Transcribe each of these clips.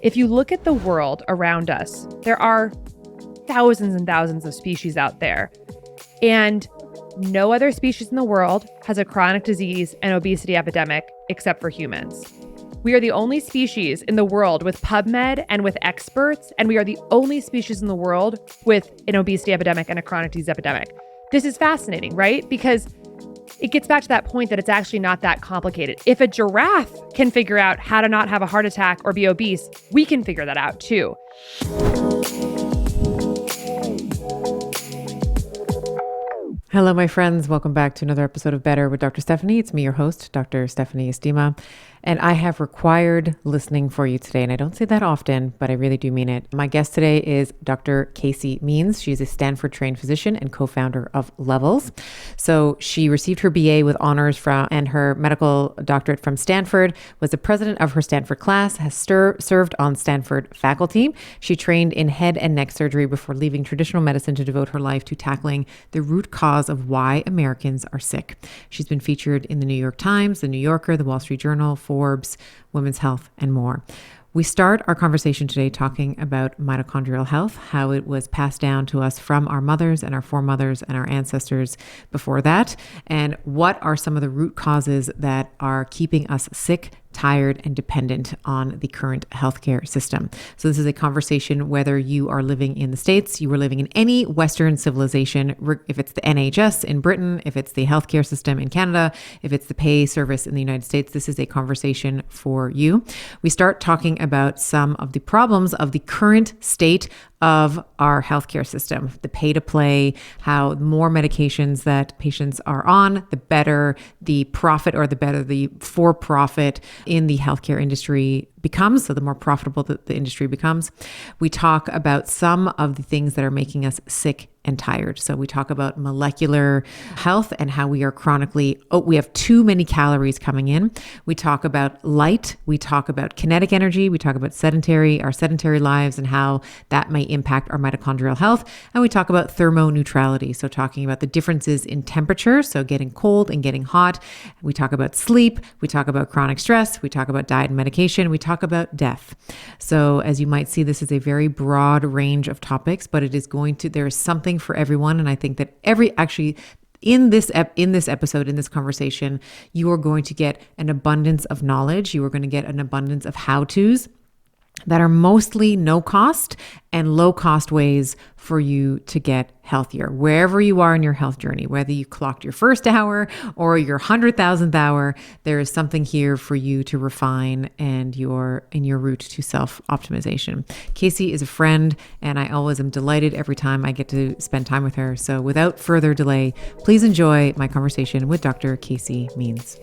If you look at the world around us, there are thousands and thousands of species out there. And no other species in the world has a chronic disease and obesity epidemic except for humans. We are the only species in the world with PubMed and with experts, and we are the only species in the world with an obesity epidemic and a chronic disease epidemic. This is fascinating, right? Because it gets back to that point that it's actually not that complicated. If a giraffe can figure out how to not have a heart attack or be obese, we can figure that out too. Hello, my friends. Welcome back to another episode of Better with Dr. Stephanie. It's me, your host, Dr. Stephanie Estima. And I have required listening for you today. And I don't say that often, but I really do mean it. My guest today is Dr. Casey Means. She's a Stanford-trained physician and co-founder of Levels. So she received her BA with honors from and her medical doctorate from Stanford, was the president of her Stanford class, has served on Stanford faculty. She trained in head and neck surgery before leaving traditional medicine to devote her life to tackling the root cause of why Americans are sick. She's been featured in the New York Times, the New Yorker, the Wall Street Journal, Forbes, Women's Health, and more. We start our conversation today talking about mitochondrial health, how it was passed down to us from our mothers and our foremothers and our ancestors before that, and what are some of the root causes that are keeping us sick, tired, and dependent on the current healthcare system. So this is a conversation whether you are living in the States, you are living in any Western civilization, if it's the NHS in Britain, if it's the healthcare system in Canada, if it's the pay service in the United States, this is a conversation for you. We start talking about some of the problems of the current state of our healthcare system, the pay to play, how more medications that patients are on, the better the profit or the better the for profit in the healthcare industry becomes, so the more profitable the industry becomes. We talk about some of the things that are making us sick and tired. So we talk about molecular health and how we are chronically, we have too many calories coming in. We talk about light. We talk about kinetic energy. We talk about our sedentary lives and how that may impact our mitochondrial health. And we talk about thermoneutrality. So talking about the differences in temperature, so getting cold and getting hot. We talk about sleep. We talk about chronic stress. We talk about diet and medication. We talk about death. So as you might see, this is a very broad range of topics, but there is something for everyone. And I think that in this episode, in this conversation, you are going to get an abundance of knowledge. You are going to get an abundance of how-tos that are mostly no cost and low cost ways for you to get healthier wherever you are in your health journey, whether you clocked your first hour or your 100,000th hour, there is something here for you to refine and in your route to self-optimization. Casey is a friend and I always am delighted every time I get to spend time with her. So without further delay, please enjoy my conversation with Dr. Casey Means.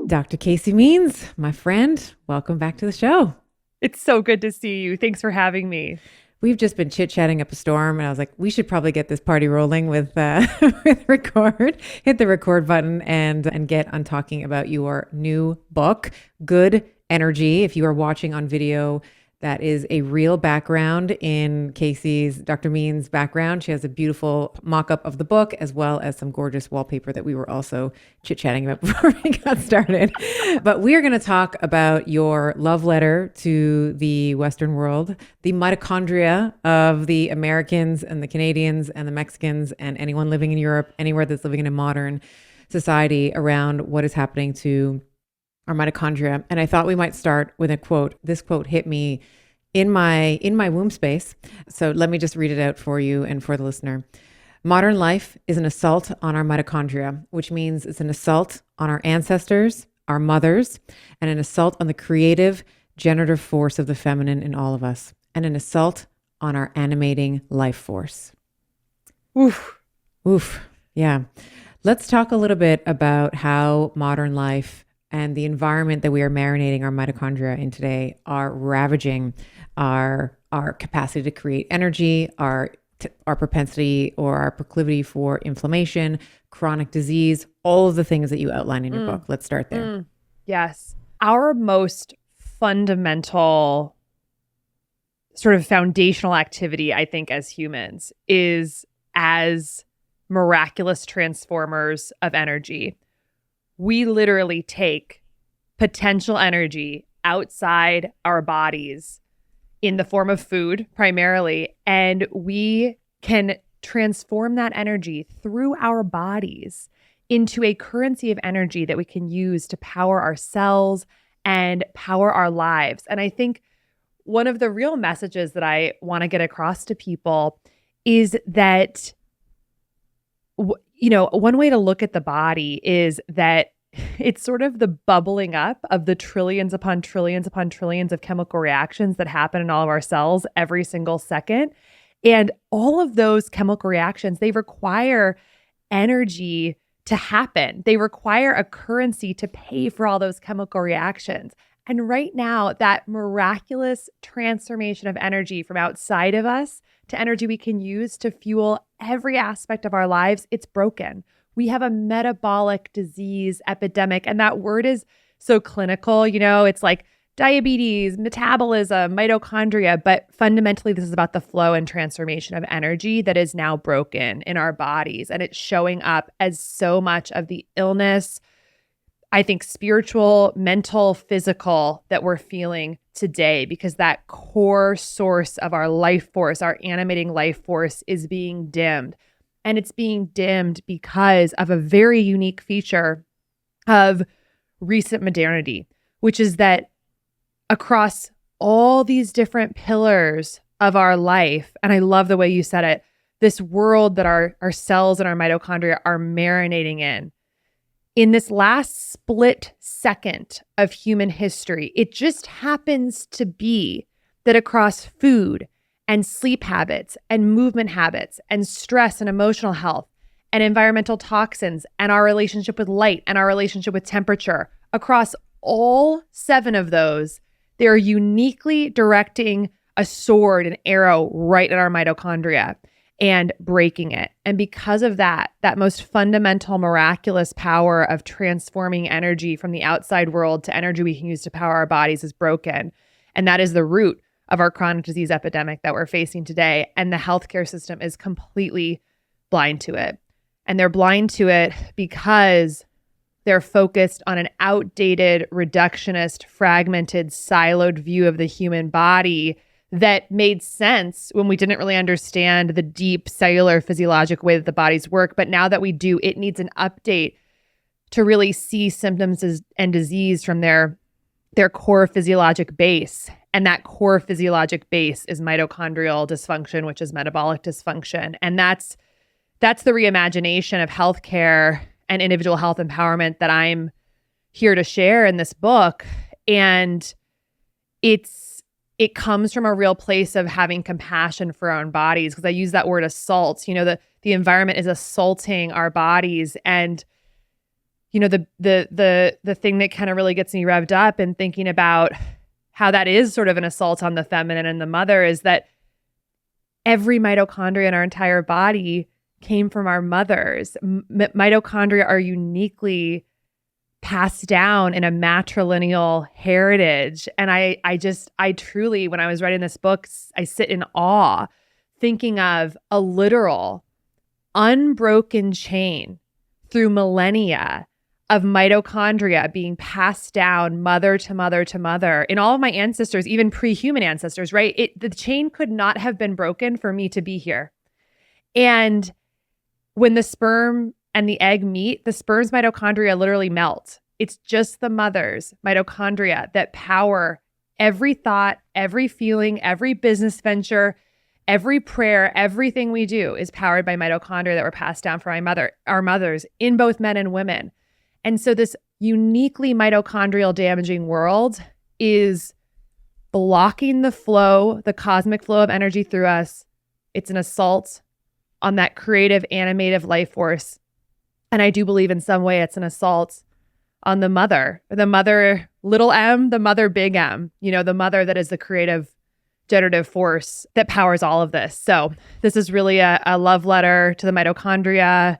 Dr. Casey Means, my friend, welcome back to the show. It's so good to see you. Thanks for having me. We've just been chit-chatting up a storm, and I was like, we should probably get this party rolling with record, hit the record button and get on talking about your new book, Good Energy. If you are watching on video, that is a real background in Casey's, Dr. Means' background. She has a beautiful mock-up of the book, as well as some gorgeous wallpaper that we were also chit-chatting about before we got started. But we are going to talk about your love letter to the Western world, the mitochondria of the Americans and the Canadians and the Mexicans and anyone living in Europe, anywhere that's living in a modern society around what is happening to our mitochondria. And I thought we might start with a quote. This quote hit me in my womb space. So let me just read it out for you and for the listener. Modern life is an assault on our mitochondria, which means it's an assault on our ancestors, our mothers, and an assault on the creative, generative force of the feminine in all of us, and an assault on our animating life force. Oof. Oof. Yeah. Let's talk a little bit about how modern life and the environment that we are marinating our mitochondria in today are ravaging our capacity to create energy, our propensity or our proclivity for inflammation, chronic disease, all of the things that you outline in your book. Let's start there. Yes. Our most fundamental sort of foundational activity, I think, as humans is as miraculous transformers of energy. We literally take potential energy outside our bodies in the form of food primarily, and we can transform that energy through our bodies into a currency of energy that we can use to power our cells and power our lives. And I think one of the real messages that I want to get across to people is that, one way to look at the body is that it's sort of the bubbling up of the trillions upon trillions upon trillions of chemical reactions that happen in all of our cells every single second. And all of those chemical reactions, they require energy to happen. They require a currency to pay for all those chemical reactions. And right now, that miraculous transformation of energy from outside of us to energy we can use to fuel every aspect of our lives, it's broken. We have a metabolic disease epidemic, and that word is so clinical. It's like diabetes, metabolism, mitochondria, but fundamentally, this is about the flow and transformation of energy that is now broken in our bodies. And it's showing up as so much of the illness, I think spiritual, mental, physical, that we're feeling today, because that core source of our life force, our animating life force, is being dimmed. And it's being dimmed because of a very unique feature of recent modernity, which is that across all these different pillars of our life, and I love the way you said it, this world that our cells and our mitochondria are marinating in this last split second of human history, it just happens to be that across food and sleep habits and movement habits and stress and emotional health and environmental toxins and our relationship with light and our relationship with temperature, across all 7 of those, they're uniquely directing a sword, an arrow right at our mitochondria and breaking it. And because of that most fundamental, miraculous power of transforming energy from the outside world to energy we can use to power our bodies is broken. And that is the root of our chronic disease epidemic that we're facing today. And the healthcare system is completely blind to it. And they're blind to it because they're focused on an outdated, reductionist, fragmented, siloed view of the human body that made sense when we didn't really understand the deep cellular physiologic way that the bodies work. But now that we do, it needs an update to really see symptoms and disease from their core physiologic base. And that core physiologic base is mitochondrial dysfunction, which is metabolic dysfunction. And that's the reimagination of healthcare and individual health empowerment that I'm here to share in this book. And it comes from a real place of having compassion for our own bodies, because I use that word assault. The environment is assaulting our bodies. And the thing that kind of really gets me revved up and thinking about how that is sort of an assault on the feminine and the mother is that every mitochondria in our entire body came from our mothers. Mitochondria are uniquely passed down in a matrilineal heritage. And I truly, when I was writing this book, I sit in awe thinking of a literal unbroken chain through millennia of mitochondria being passed down mother to mother to mother in all of my ancestors, even pre-human ancestors, right? The chain could not have been broken for me to be here. And when the sperm and the egg meet, the sperm's mitochondria literally melt. It's just the mother's mitochondria that power every thought, every feeling, every business venture, every prayer, everything we do is powered by mitochondria that were passed down from our mothers in both men and women. And so this uniquely mitochondrial damaging world is blocking the flow, the cosmic flow of energy through us. It's an assault on that creative, animative life force. And I do believe in some way it's an assault on the mother little m, the mother big M, the mother that is the creative, generative force that powers all of this. So this is really a love letter to the mitochondria,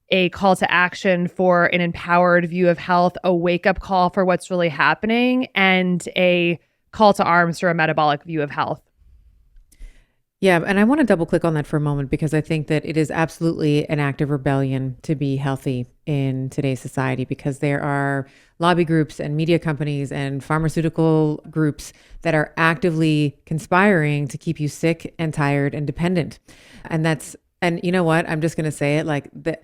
a call to action for an empowered view of health, a wake-up call for what's really happening, and a call to arms for a metabolic view of health. Yeah, and I want to double click on that for a moment because I think that it is absolutely an act of rebellion to be healthy in today's society, because there are lobby groups and media companies and pharmaceutical groups that are actively conspiring to keep you sick and tired and dependent. And you know what? I'm just going to say it like that.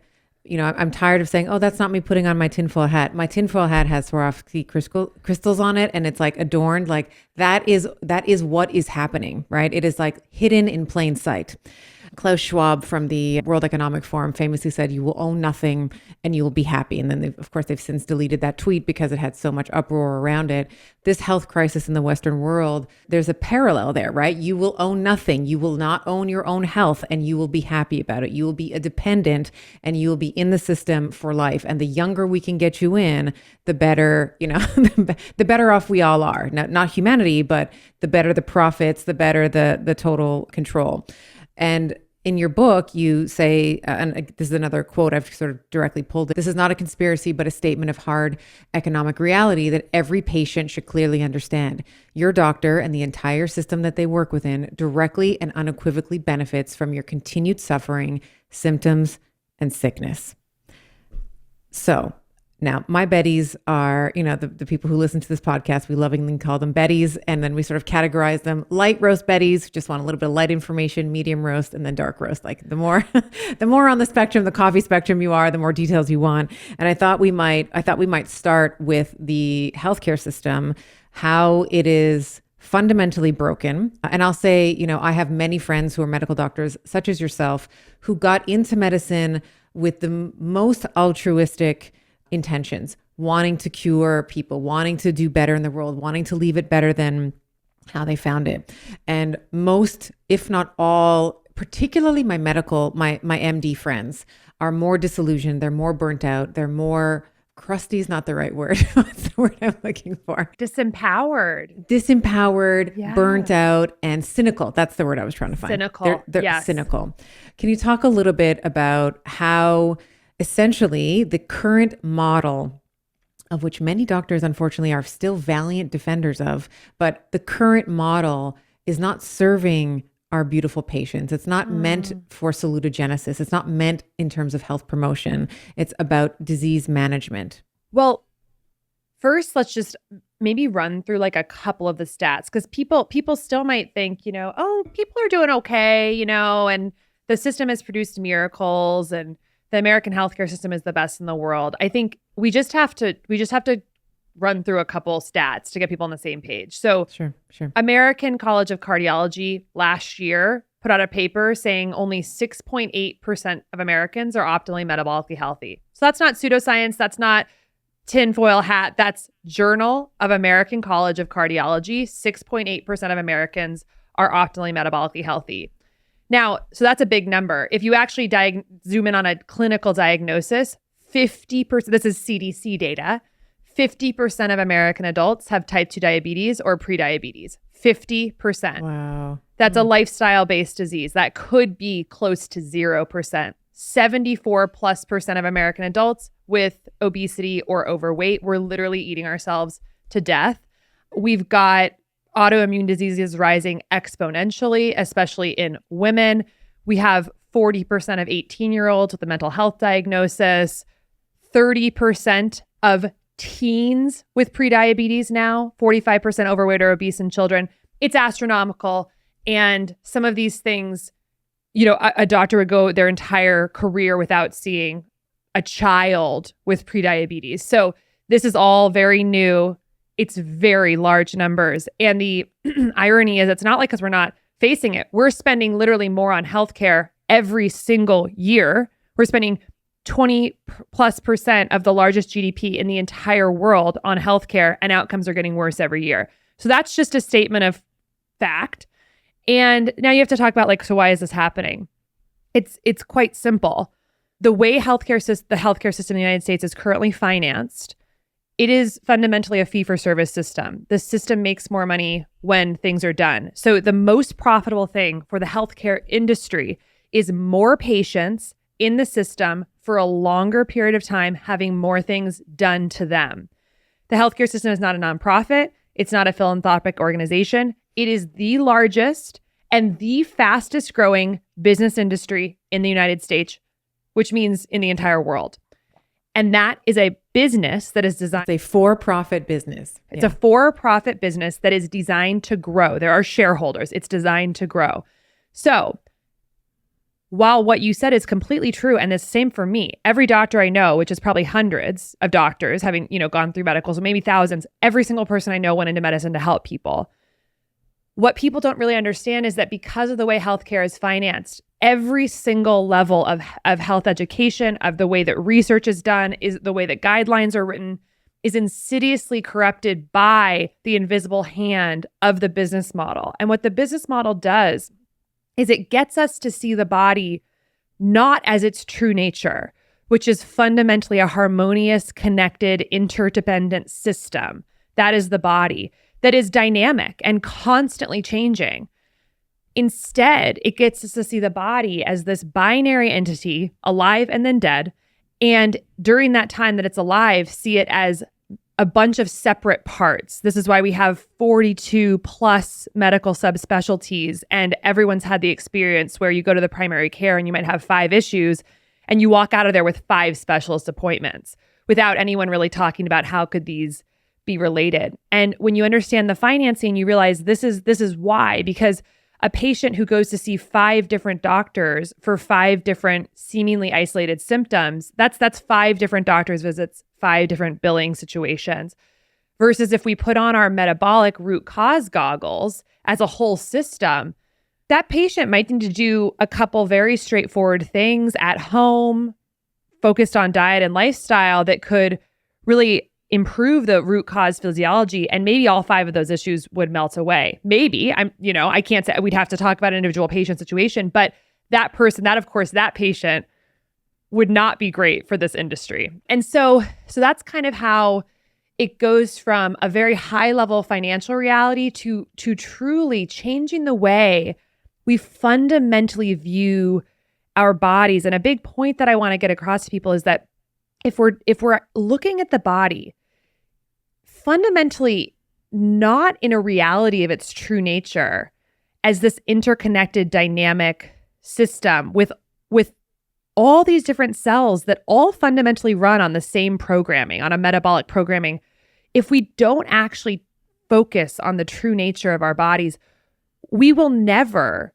I'm tired of saying, oh, that's not me putting on my tinfoil hat. My tinfoil hat has Swarovski crystals on it, and it's like adorned. Like that is what is happening, right? It is like hidden in plain sight. Klaus Schwab from the World Economic Forum famously said, you will own nothing and you will be happy. And then, of course, they've since deleted that tweet because it had so much uproar around it. This health crisis in the Western world, there's a parallel there, right? You will own nothing. You will not own your own health and you will be happy about it. You will be a dependent and you will be in the system for life. And the younger we can get you in, the better, the better off we all are. Not humanity, but the better the profits, the better the total control. And in your book, you say, and this is another quote I've sort of directly pulled, this is not a conspiracy, but a statement of hard economic reality that every patient should clearly understand. Your doctor and the entire system that they work within directly and unequivocally benefits from your continued suffering, symptoms, and sickness. So now, my Betties are, the people who listen to this podcast, we lovingly call them Betties. And then we sort of categorize them: light roast Betties, just want a little bit of light information; medium roast; and then dark roast. Like the more on the spectrum, the coffee spectrum you are, the more details you want. And I thought we might start with the healthcare system, how it is fundamentally broken. And I'll say, I have many friends who are medical doctors, such as yourself, who got into medicine with the most altruistic intentions, wanting to cure people, wanting to do better in the world, wanting to leave it better than how they found it. And most, if not all, particularly my MD friends, are more disillusioned. They're more burnt out. They're more crusty is not the right word. What's the word I'm looking for? Disempowered, yeah. Burnt out, and cynical. That's the word I was trying to find. Cynical. They're yes. Cynical. Can you talk a little bit about how essentially the current model, of which many doctors unfortunately are still valiant defenders of, but the current model is not serving our beautiful patients. It's not meant for salutogenesis. It's not meant in terms of health promotion. It's about disease management. Well, first, let's just maybe run through like a couple of the stats, because people still might think, oh, people are doing okay, and the system has produced miracles and the American healthcare system is the best in the world. I think we just have to run through a couple stats to get people on the same page. So Sure. American College of Cardiology last year put out a paper saying only 6.8% of Americans are optimally metabolically healthy. So that's not pseudoscience. That's not tinfoil hat. That's Journal of American College of Cardiology. 6.8% of Americans are optimally metabolically healthy. Now, so that's a big number. If you actually zoom in on a clinical diagnosis, 50%, this is CDC data, 50% of American adults have type 2 diabetes or prediabetes. 50%. Wow. That's a lifestyle-based disease. That could be close to 0%. 74+% of American adults with obesity or overweight. We're literally eating ourselves to death. We've got autoimmune diseases rising exponentially, especially in women. We have 40% of 18-year-olds with a mental health diagnosis, 30% of teens with prediabetes now, 45% overweight or obese in children. It's astronomical. And some of these things, a doctor would go their entire career without seeing a child with prediabetes. So this is all very new. It's very large numbers. And the irony is it's not like because we're not facing it. We're spending literally more on healthcare every single year. We're spending 20+% of the largest GDP in the entire world on healthcare, and outcomes are getting worse every year. So that's just a statement of fact. And now you have to talk about so why is this happening? It's quite simple. The way the healthcare system in the United States is currently financed, it is fundamentally a fee-for-service system. The system makes more money when things are done. So the most profitable thing for the healthcare industry is more patients in the system for a longer period of time, having more things done to them. The healthcare system is not a nonprofit. It's not a philanthropic organization. It is the largest and the fastest growing business industry in the United States, which means in the entire world. And that is a business that is designed. It's a for-profit business. It's a for-profit business that is designed to grow. There are shareholders. It's designed to grow. So while what you said is completely true, and the same for me, every doctor I know, which is probably hundreds of doctors having, gone through medical, so maybe thousands, every single person I know went into medicine to help people. What people don't really understand is that because of the way healthcare is financed, every single level of health education, of the way that research is done, is the way that guidelines are written, is insidiously corrupted by the invisible hand of the business model. And what the business model does is it gets us to see the body not as its true nature, which is fundamentally a harmonious, connected, interdependent system. That is the body that is dynamic and constantly changing. Instead, it gets us to see the body as this binary entity, alive and then dead. And during that time that it's alive, see it as a bunch of separate parts. This is why we have 42 plus medical subspecialties, and everyone's had the experience where you go to the primary care and you might have 5 issues and you walk out of there with 5 specialist appointments without anyone really talking about how could these be related. And when you understand the financing, you realize this is why, because a patient who goes to see 5 different doctors for 5 different seemingly isolated symptoms, that's 5 different doctors visits, 5 different billing situations. Versus if we put on our metabolic root cause goggles as a whole system, that patient might need to do a couple very straightforward things at home, focused on diet and lifestyle that could really improve the root cause physiology, and maybe all 5 of those issues would melt away. Maybe I can't say, we'd have to talk about an individual patient situation, but that patient would not be great for this industry. And so that's kind of how it goes from a very high level financial reality to truly changing the way we fundamentally view our bodies. And a big point that I want to get across to people is that if we're looking at the body fundamentally not in a reality of its true nature as this interconnected dynamic system with all these different cells that all fundamentally run on the same programming, on a metabolic programming, if we don't actually focus on the true nature of our bodies, we will never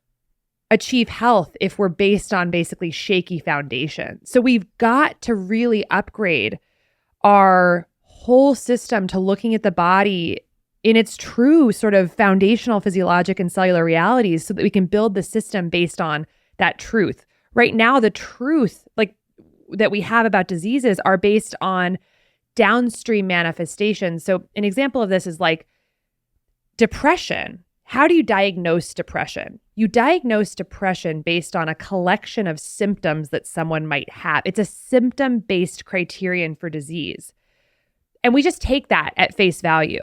achieve health if we're based on basically shaky foundation. So we've got to really upgrade our whole system to looking at the body in its true sort of foundational physiologic and cellular realities so that we can build the system based on that truth. Right now, the truth that we have about diseases are based on downstream manifestations. So an example of this is like depression. How do you diagnose depression? You diagnose depression based on a collection of symptoms that someone might have. It's a symptom-based criterion for disease. And we just take that at face value.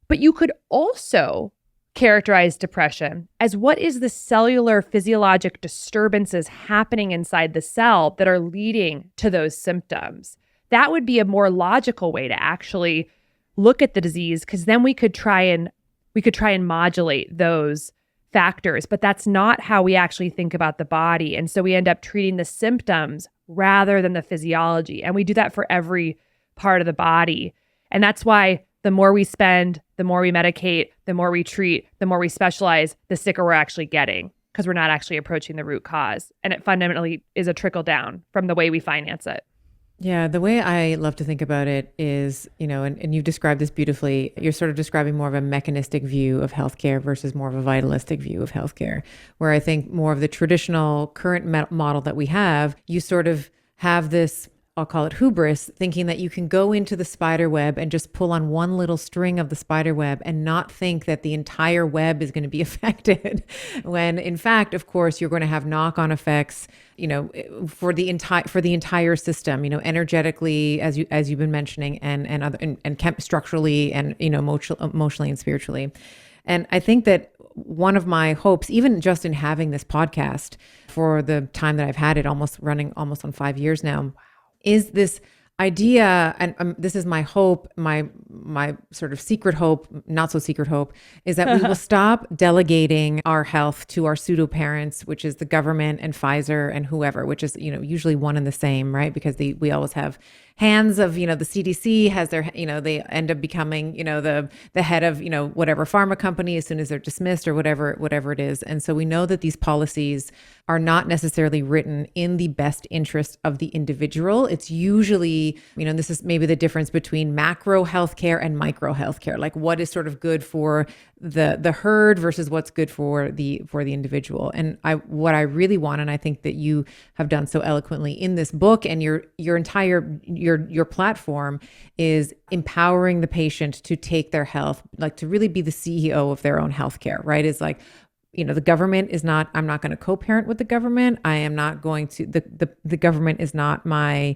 But you could also characterize depression as what is the cellular physiologic disturbances happening inside the cell that are leading to those symptoms. That would be a more logical way to actually look at the disease, because then we could try and modulate those factors. But that's not how we actually think about the body. And so we end up treating the symptoms rather than the physiology. And we do that for every part of the body. And that's why the more we spend, the more we medicate, the more we treat, the more we specialize, the sicker we're actually getting, because we're not actually approaching the root cause. And it fundamentally is a trickle down from the way we finance it. Yeah, the way I love to think about it is, and you've described this beautifully, you're sort of describing more of a mechanistic view of healthcare versus more of a vitalistic view of healthcare, where I think more of the traditional current model that we have, you sort of have this, I'll call it hubris, thinking that you can go into the spider web and just pull on one little string of the spider web and not think that the entire web is going to be affected. When in fact, of course, you're going to have knock-on effects, for the entire system, energetically, as you've been mentioning, and structurally, and emotionally and spiritually. And I think that one of my hopes, even just in having this podcast for the time that I've had it, running almost on 5 years now, is this idea, and this is my hope, my sort of secret hope, not so secret hope, is that we will stop delegating our health to our pseudo parents, which is the government and Pfizer and whoever, which is, usually one and the same, right? Because we always have hands of, the CDC has their, they end up becoming, the head of, whatever pharma company as soon as they're dismissed or whatever it is. And so we know that these policies are not necessarily written in the best interest of the individual. It's usually, this is maybe the difference between macro healthcare and micro healthcare, like what is sort of good for the herd versus what's good for the individual. And what I really want, and I think that you have done so eloquently in this book, and your entire your platform is empowering the patient to take their health, like to really be the CEO of their own healthcare, right? It's like, the government is not, I'm not going to co-parent with the government. I am not going to, the government is not my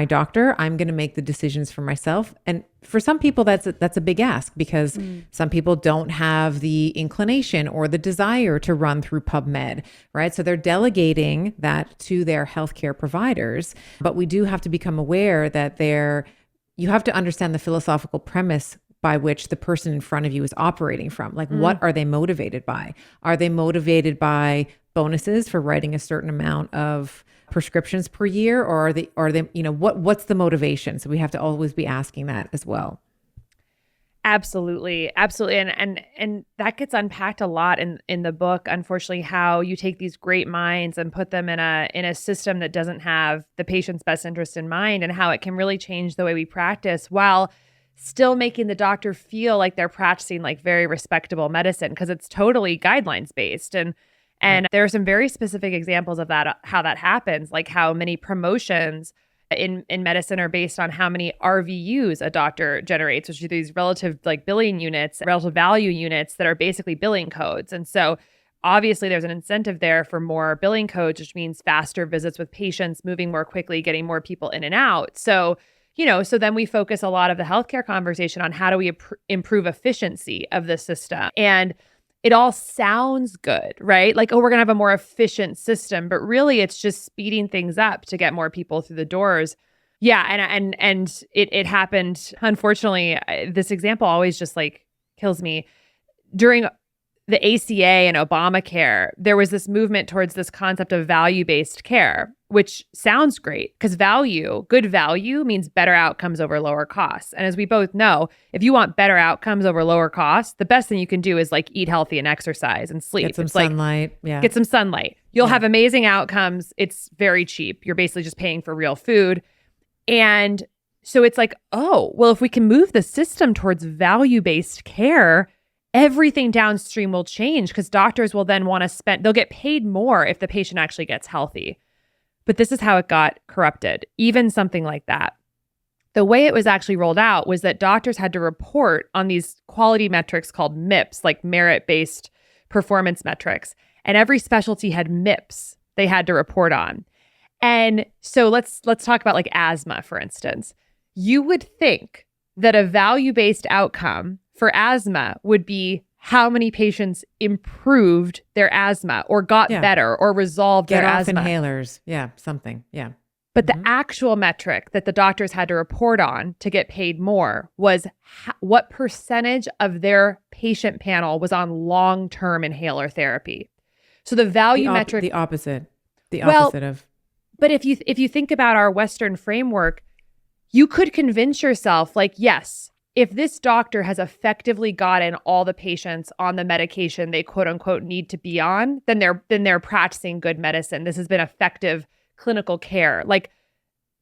doctor. I'm going to make the decisions for myself. And for some people, that's a big ask, because some people don't have the inclination or the desire to run through PubMed, right? So they're delegating that to their healthcare providers. But we do have to become aware that you have to understand the philosophical premise by which the person in front of you is operating from. Like, what are they motivated by? Are they motivated by bonuses for writing a certain amount of prescriptions per year? Or are they, what's the motivation? So we have to always be asking that as well. Absolutely. Absolutely. And that gets unpacked a lot in the book, unfortunately, how you take these great minds and put them in a system that doesn't have the patient's best interest in mind, and how it can really change the way we practice while still making the doctor feel like they're practicing like very respectable medicine, because it's totally guidelines based. And there are some very specific examples of that, how that happens, like how many promotions in medicine are based on how many RVUs a doctor generates, which are these relative like billing units, relative value units that are basically billing codes. And so obviously there's an incentive there for more billing codes, which means faster visits with patients, moving more quickly, getting more people in and out. So so then we focus a lot of the healthcare conversation on how do we improve efficiency of the system. And it all sounds good, right? Like, oh, we're going to have a more efficient system, but really it's just speeding things up to get more people through the doors. Yeah. And it happened. Unfortunately, this example always just like kills me. During the ACA and Obamacare, there was this movement towards this concept of value-based care, which sounds great because good value means better outcomes over lower costs. And as we both know, if you want better outcomes over lower costs, the best thing you can do is like eat healthy and exercise and sleep. Get some sunlight. Yeah. Get some sunlight. You'll have amazing outcomes. It's very cheap. You're basically just paying for real food. And so it's like, oh, well, if we can move the system towards value-based care, everything downstream will change, because doctors will then want to they'll get paid more if the patient actually gets healthy. But this is how it got corrupted. Even something like that. The way it was actually rolled out was that doctors had to report on these quality metrics called MIPS, like merit-based performance metrics. And every specialty had MIPS they had to report on. And so let's talk about like asthma, for instance. You would think that a value-based outcome for asthma would be how many patients improved their asthma or got better or resolved their asthma. Get off inhalers. Yeah, something. Yeah. But the actual metric that the doctors had to report on to get paid more was what percentage of their patient panel was on long-term inhaler therapy. So the value metric... The opposite. The opposite of... But if you think about our Western framework, you could convince yourself like, yes, if this doctor has effectively gotten all the patients on the medication they quote unquote need to be on, then they're practicing good medicine. This has been effective clinical care, like,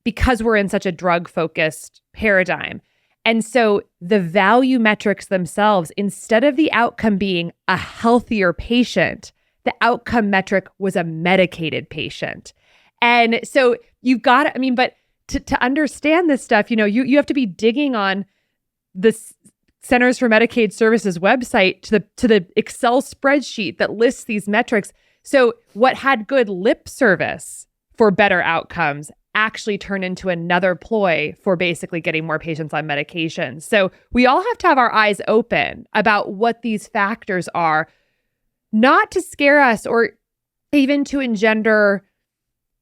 because we're in such a drug focused paradigm. And so the value metrics themselves, instead of the outcome being a healthier patient, the outcome metric was a medicated patient. And so you've got to, but to understand this stuff, you have to be digging on the Centers for Medicaid Services website to the Excel spreadsheet that lists these metrics. So what had good lip service for better outcomes actually turned into another ploy for basically getting more patients on medications. So we all have to have our eyes open about what these factors are, not to scare us or even to engender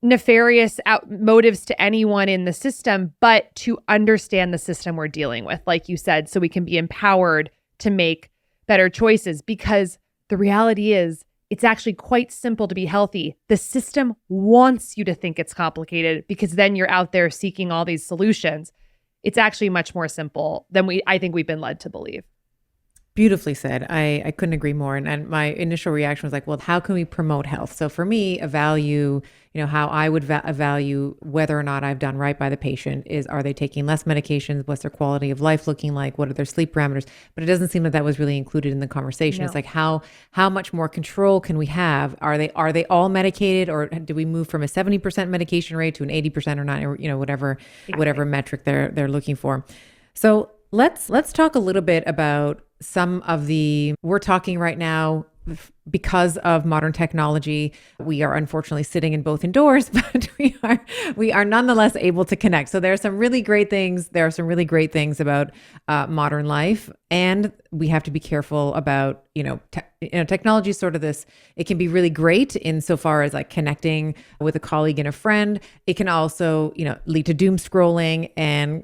nefarious motives to anyone in the system, but to understand the system we're dealing with, like you said, so we can be empowered to make better choices. Because the reality is, it's actually quite simple to be healthy. The system wants you to think it's complicated because then you're out there seeking all these solutions. It's actually much more simple than I think we've been led to believe. Beautifully said. I couldn't agree more. And my initial reaction was like, well, how can we promote health? So for me, a value, how I would value whether or not I've done right by the patient is, are they taking less medications? What's their quality of life looking like? What are their sleep parameters? But it doesn't seem that was really included in the conversation. No. It's like, how much more control can we have? Are they all medicated, or do we move from a 70% medication rate to an 80% or not, or whatever metric they're looking for. So let's talk a little bit about some of we're talking right now because of modern technology. We are unfortunately sitting in both indoors, but we are nonetheless able to connect. So there are some really great things. There are some really great things about modern life, and we have to be careful about technology is sort of this. It can be really great insofar as like connecting with a colleague and a friend. It can also lead to doom scrolling and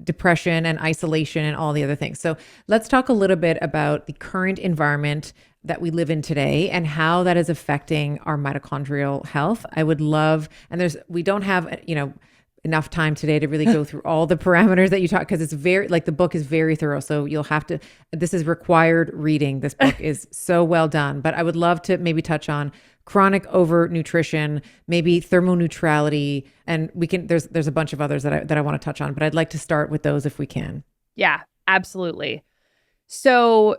depression and isolation and all the other things. So let's talk a little bit about the current environment that we live in today and how that is affecting our mitochondrial health. I would love, and we don't have, enough time today to really go through all the parameters that you talk, because it's the book is very thorough. So you'll have to, this is required reading. This book is so well done, but I would love to maybe touch on chronic overnutrition, maybe thermoneutrality, and there's a bunch of others that I want to touch on, but I'd like to start with those if we can. Yeah, absolutely. So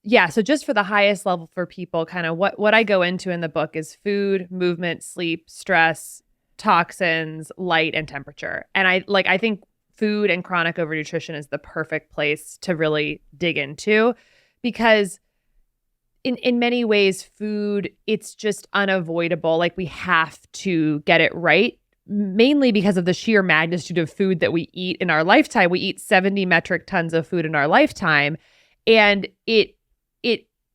just for the highest level for people, kind of what I go into in the book is food, movement, sleep, stress, toxins, light, and temperature. And I think food and chronic overnutrition is the perfect place to really dig into, because in many ways, food, it's just unavoidable. Like, we have to get it right, mainly because of the sheer magnitude of food that we eat in our lifetime. We eat 70 metric tons of food in our lifetime. And it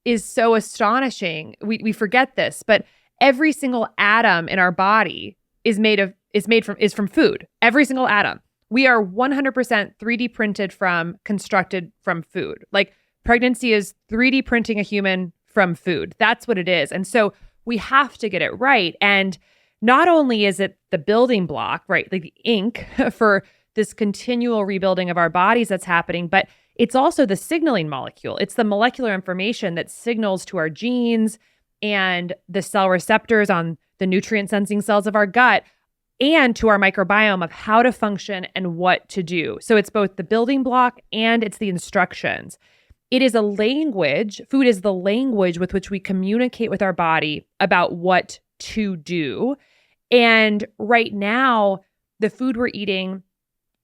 is so astonishing. We forget this, but every single atom in our body is from food. Every single atom. We are 100% 3D printed constructed from food. Like, pregnancy is 3D printing a human from food. That's what it is. And so we have to get it right. And not only is it the building block, right, like the ink for this continual rebuilding of our bodies that's happening, but it's also the signaling molecule. It's the molecular information that signals to our genes and the cell receptors on the nutrient sensing cells of our gut and to our microbiome of how to function and what to do. So it's both the building block and it's the instructions. It is a language. Food is the language with which we communicate with our body about what to do. And right now, the food we're eating,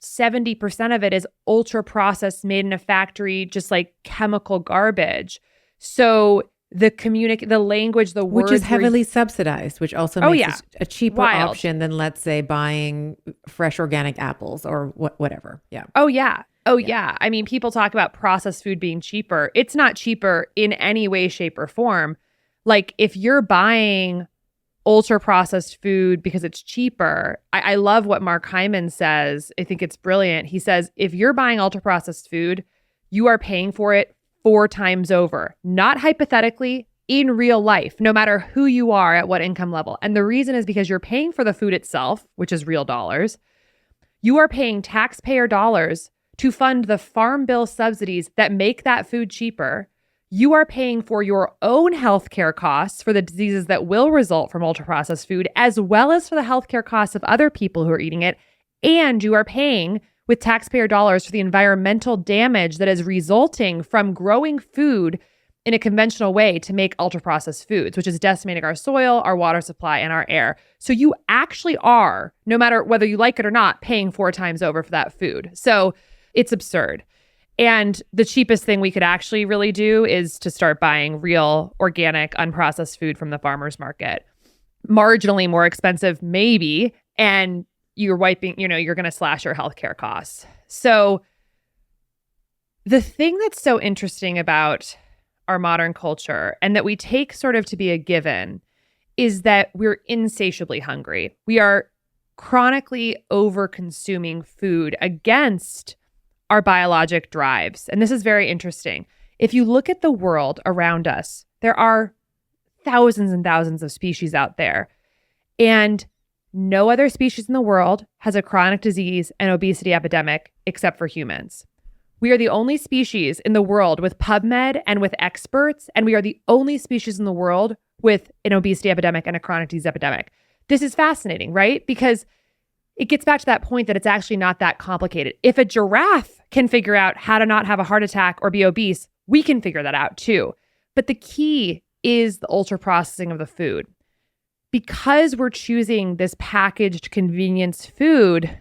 70% of it is ultra processed, made in a factory, just like chemical garbage. So the language, the words, which is heavily subsidized, which also makes it a cheaper Wild. option than, let's say, buying fresh organic apples or whatever. Yeah. Oh yeah. I mean, people talk about processed food being cheaper. It's not cheaper in any way, shape, or form. Like, if you're buying ultra processed food because it's cheaper, I love what Mark Hyman says. I think it's brilliant. He says, if you're buying ultra processed food, you are paying for it 4 times over, not hypothetically, in real life, no matter who you are at what income level. And the reason is because you're paying for the food itself, which is real dollars. You are paying taxpayer dollars to fund the farm bill subsidies that make that food cheaper. You are paying for your own healthcare costs for the diseases that will result from ultra-processed food, as well as for the healthcare costs of other people who are eating it. And you are paying with taxpayer dollars for the environmental damage that is resulting from growing food in a conventional way to make ultra-processed foods, which is decimating our soil, our water supply, and our air. So you actually are, no matter whether you like it or not, paying 4 times over for that food. So it's absurd. And the cheapest thing we could actually really do is to start buying real, organic, unprocessed food from the farmer's market. Marginally more expensive, maybe, and you're you're going to slash your healthcare costs. So the thing that's so interesting about our modern culture, and that we take sort of to be a given, is that we're insatiably hungry. We are chronically over consuming food against our biologic drives. And this is very interesting. If you look at the world around us, there are thousands and thousands of species out there. And no other species in the world has a chronic disease and obesity epidemic except for humans. We are the only species in the world with PubMed and with experts, and we are the only species in the world with an obesity epidemic and a chronic disease epidemic. This is fascinating, right? Because it gets back to that point that it's actually not that complicated. If a giraffe can figure out how to not have a heart attack or be obese, we can figure that out too. But the key is the ultra processing of the food. Because we're choosing this packaged convenience food,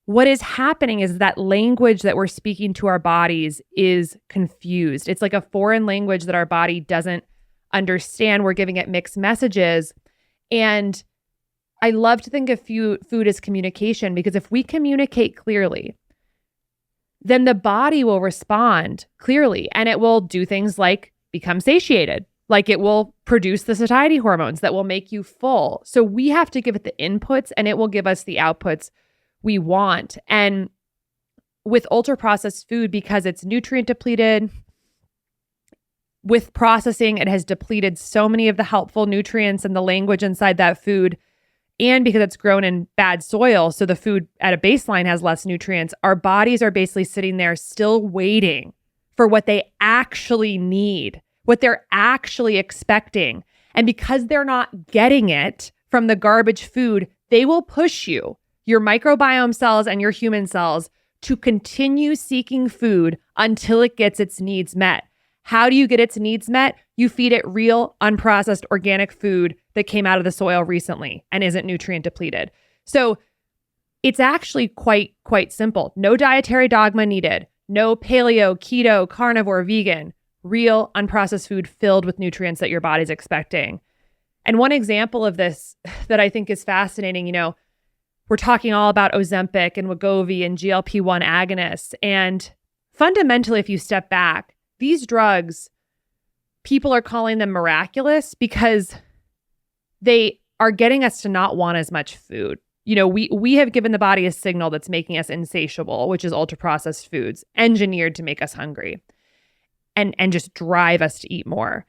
what is happening is that language that we're speaking to our bodies is confused. It's like a foreign language that our body doesn't understand. We're giving it mixed messages. And I love to think of food as communication, because if we communicate clearly, then the body will respond clearly, and it will do things like become satiated. Like it will produce the satiety hormones that will make you full. So we have to give it the inputs, and it will give us the outputs we want. And with ultra processed food, because it's nutrient depleted, with processing, it has depleted so many of the helpful nutrients and the language inside that food. And because it's grown in bad soil, so the food at a baseline has less nutrients, our bodies are basically sitting there still waiting for what they actually need, what they're actually expecting. And because they're not getting it from the garbage food, they will push you, your microbiome cells and your human cells, to continue seeking food until it gets its needs met. How do you get its needs met? You feed it real, unprocessed, organic food that came out of the soil recently and isn't nutrient depleted. So it's actually quite simple. No dietary dogma needed. No paleo, keto, carnivore, vegan. Real, unprocessed food filled with nutrients that your body's expecting. And one example of this that I think is fascinating, we're talking all about Ozempic and Wegovy and GLP-1 agonists. And fundamentally, if you step back, these drugs, people are calling them miraculous because they are getting us to not want as much food. We have given the body a signal that's making us insatiable, which is ultra-processed foods, engineered to make us hungry and just drive us to eat more.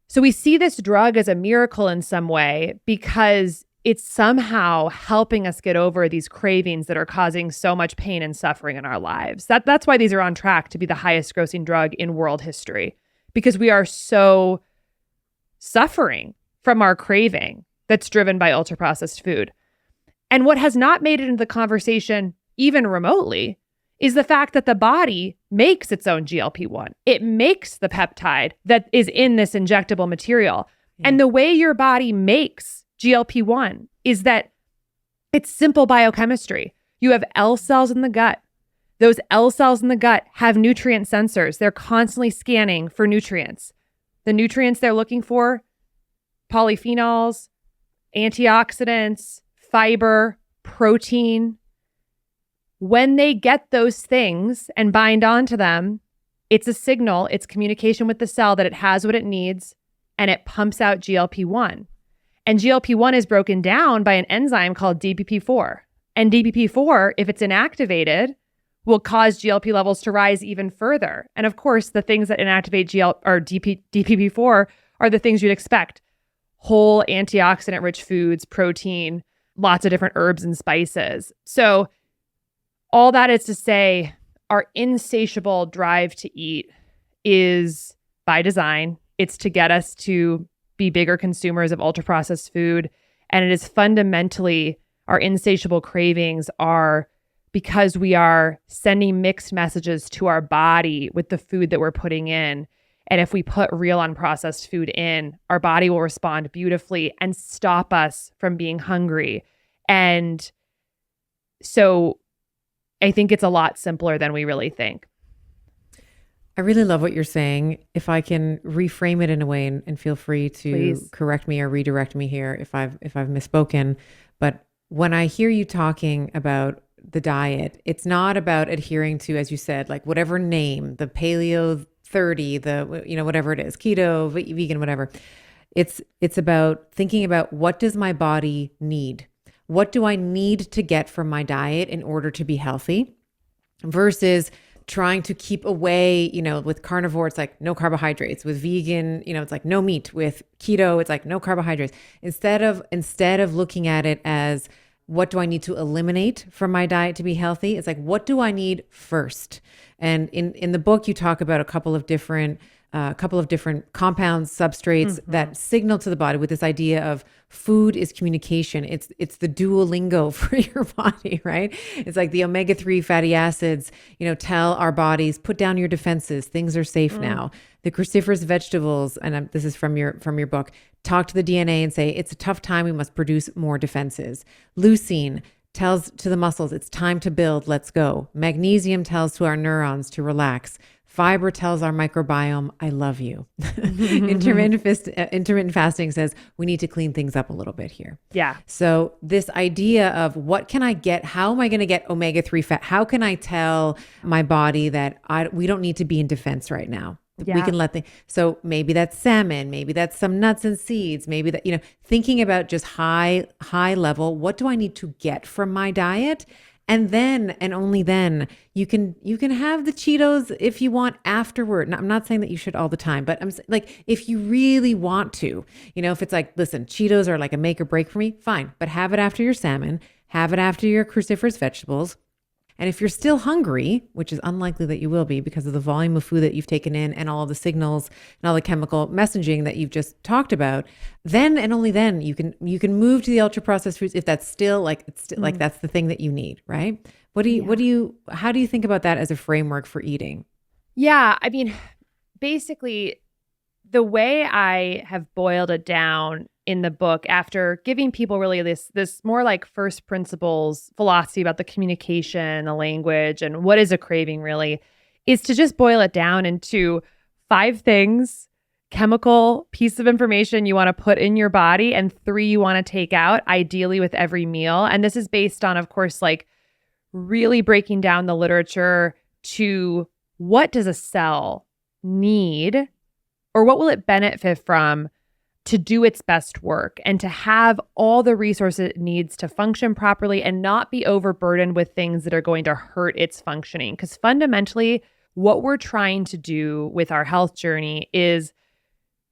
So we see this drug as a miracle in some way because it's somehow helping us get over these cravings that are causing so much pain and suffering in our lives. That's why these are on track to be the highest grossing drug in world history, because we are so suffering from our craving that's driven by ultra processed food. And what has not made it into the conversation even remotely is the fact that the body makes its own GLP-1. It makes the peptide that is in this injectable material. Yeah. And the way your body makes GLP-1 is that it's simple biochemistry. You have L cells in the gut. Those L cells in the gut have nutrient sensors. They're constantly scanning for nutrients. The nutrients they're looking for: polyphenols, antioxidants, fiber, protein. When they get those things and bind onto them, it's a signal, it's communication with the cell that it has what it needs, and it pumps out GLP-1. And GLP-1 is broken down by an enzyme called DPP-4. And DPP-4, if it's inactivated, will cause GLP levels to rise even further. And of course, the things that inactivate DPP-4 are the things you'd expect: whole antioxidant-rich foods, protein, lots of different herbs and spices. So all that is to say, our insatiable drive to eat is by design. It's to get us to be bigger consumers of ultra-processed food. And it is fundamentally, our insatiable cravings are because we are sending mixed messages to our body with the food that we're putting in. And if we put real unprocessed food in, our body will respond beautifully and stop us from being hungry. And so I think it's a lot simpler than we really think. I really love what you're saying. If I can reframe it in a way, and feel free to Please correct me or redirect me here if I've misspoken. But when I hear you talking about the diet, it's not about adhering to, as you said, like whatever name, the paleo 30, the, whatever it is, keto, vegan, whatever. It's about thinking about, what does my body need? What do I need to get from my diet in order to be healthy? Versus trying to keep away, with carnivore, it's like no carbohydrates. With vegan, it's like no meat. With keto, it's like no carbohydrates. Instead of looking at it as, what do I need to eliminate from my diet to be healthy? It's like, what do I need first? And in the book, you talk about a couple of different compounds, substrates that signal to the body with this idea of food is communication. It's the Duolingo for your body, right? It's like the omega-3 fatty acids, tell our bodies, put down your defenses. Things are safe now. The cruciferous vegetables, and this is from your book, talk to the DNA and say, it's a tough time. We must produce more defenses. Leucine tells to the muscles, it's time to build. Let's go. Magnesium tells to our neurons to relax. Fiber tells our microbiome, I love you. Intermittent fasting says we need to clean things up a little bit here. Yeah. So this idea of, what can I get? How am I going to get omega-3 fat? How can I tell my body that we don't need to be in defense right now? Yeah. We can so maybe that's salmon, maybe that's some nuts and seeds, maybe that, thinking about just high level, what do I need to get from my diet? And then, and only then, you can have the Cheetos if you want afterward. Now, I'm not saying that you should all the time, but I'm like, if you really want to, if it's like, listen, Cheetos are like a make or break for me, fine, but have it after your salmon, have it after your cruciferous vegetables. And if you're still hungry, which is unlikely that you will be because of the volume of food that you've taken in and all of the signals and all the chemical messaging that you've just talked about, then and only then you can move to the ultra processed foods if that's still like, like that's the thing that you need, right? How do you think about that as a framework for eating? Yeah, I mean, basically the way I have boiled it down in the book, after giving people really this more like first principles philosophy about the communication, the language, and what is a craving really, is to just boil it down into 5 things, chemical piece of information you want to put in your body, and 3 you want to take out, ideally with every meal. And this is based on, of course, like really breaking down the literature to what does a cell need, or what will it benefit from to do its best work and to have all the resources it needs to function properly and not be overburdened with things that are going to hurt its functioning. Because fundamentally, what we're trying to do with our health journey is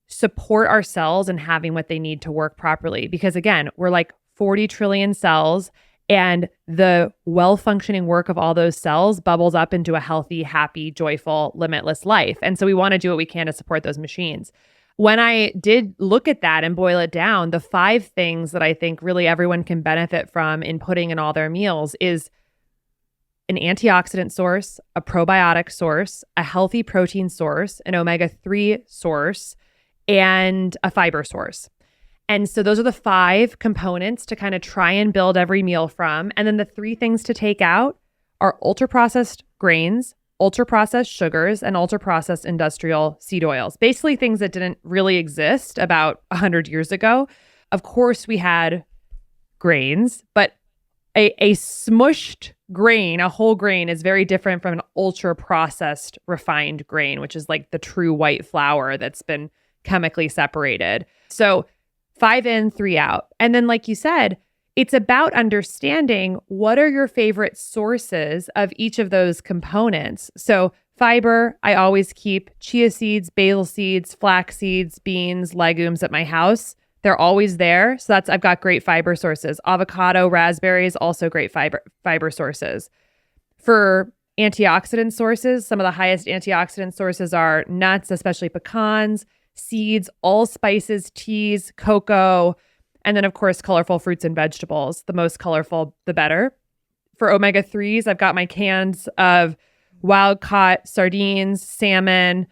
support our cells and having what they need to work properly. Because again, we're like 40 trillion cells, and the well-functioning work of all those cells bubbles up into a healthy, happy, joyful, limitless life. And so we want to do what we can to support those machines. When I did look at that and boil it down, the 5 things that I think really everyone can benefit from in putting in all their meals is an antioxidant source, a probiotic source, a healthy protein source, an omega-3 source, and a fiber source. And so those are the 5 components to kind of try and build every meal from. And then the 3 things to take out are ultra-processed grains, ultra-processed sugars, and ultra-processed industrial seed oils. Basically things that didn't really exist about 100 years ago. Of course, we had grains, but a smushed grain, a whole grain, is very different from an ultra-processed refined grain, which is like the true white flour that's been chemically separated. So 5 in, 3 out. And then, like you said, it's about understanding what are your favorite sources of each of those components. So fiber, I always keep chia seeds, basil seeds, flax seeds, beans, legumes at my house. They're always there. So I've got great fiber sources. Avocado, raspberries, also great fiber sources. For antioxidant sources, some of the highest antioxidant sources are nuts, especially pecans, seeds, allspices, teas, cocoa, and then, of course, colorful fruits and vegetables. The most colorful, the better. For omega-3s, I've got my cans of wild-caught sardines, salmon,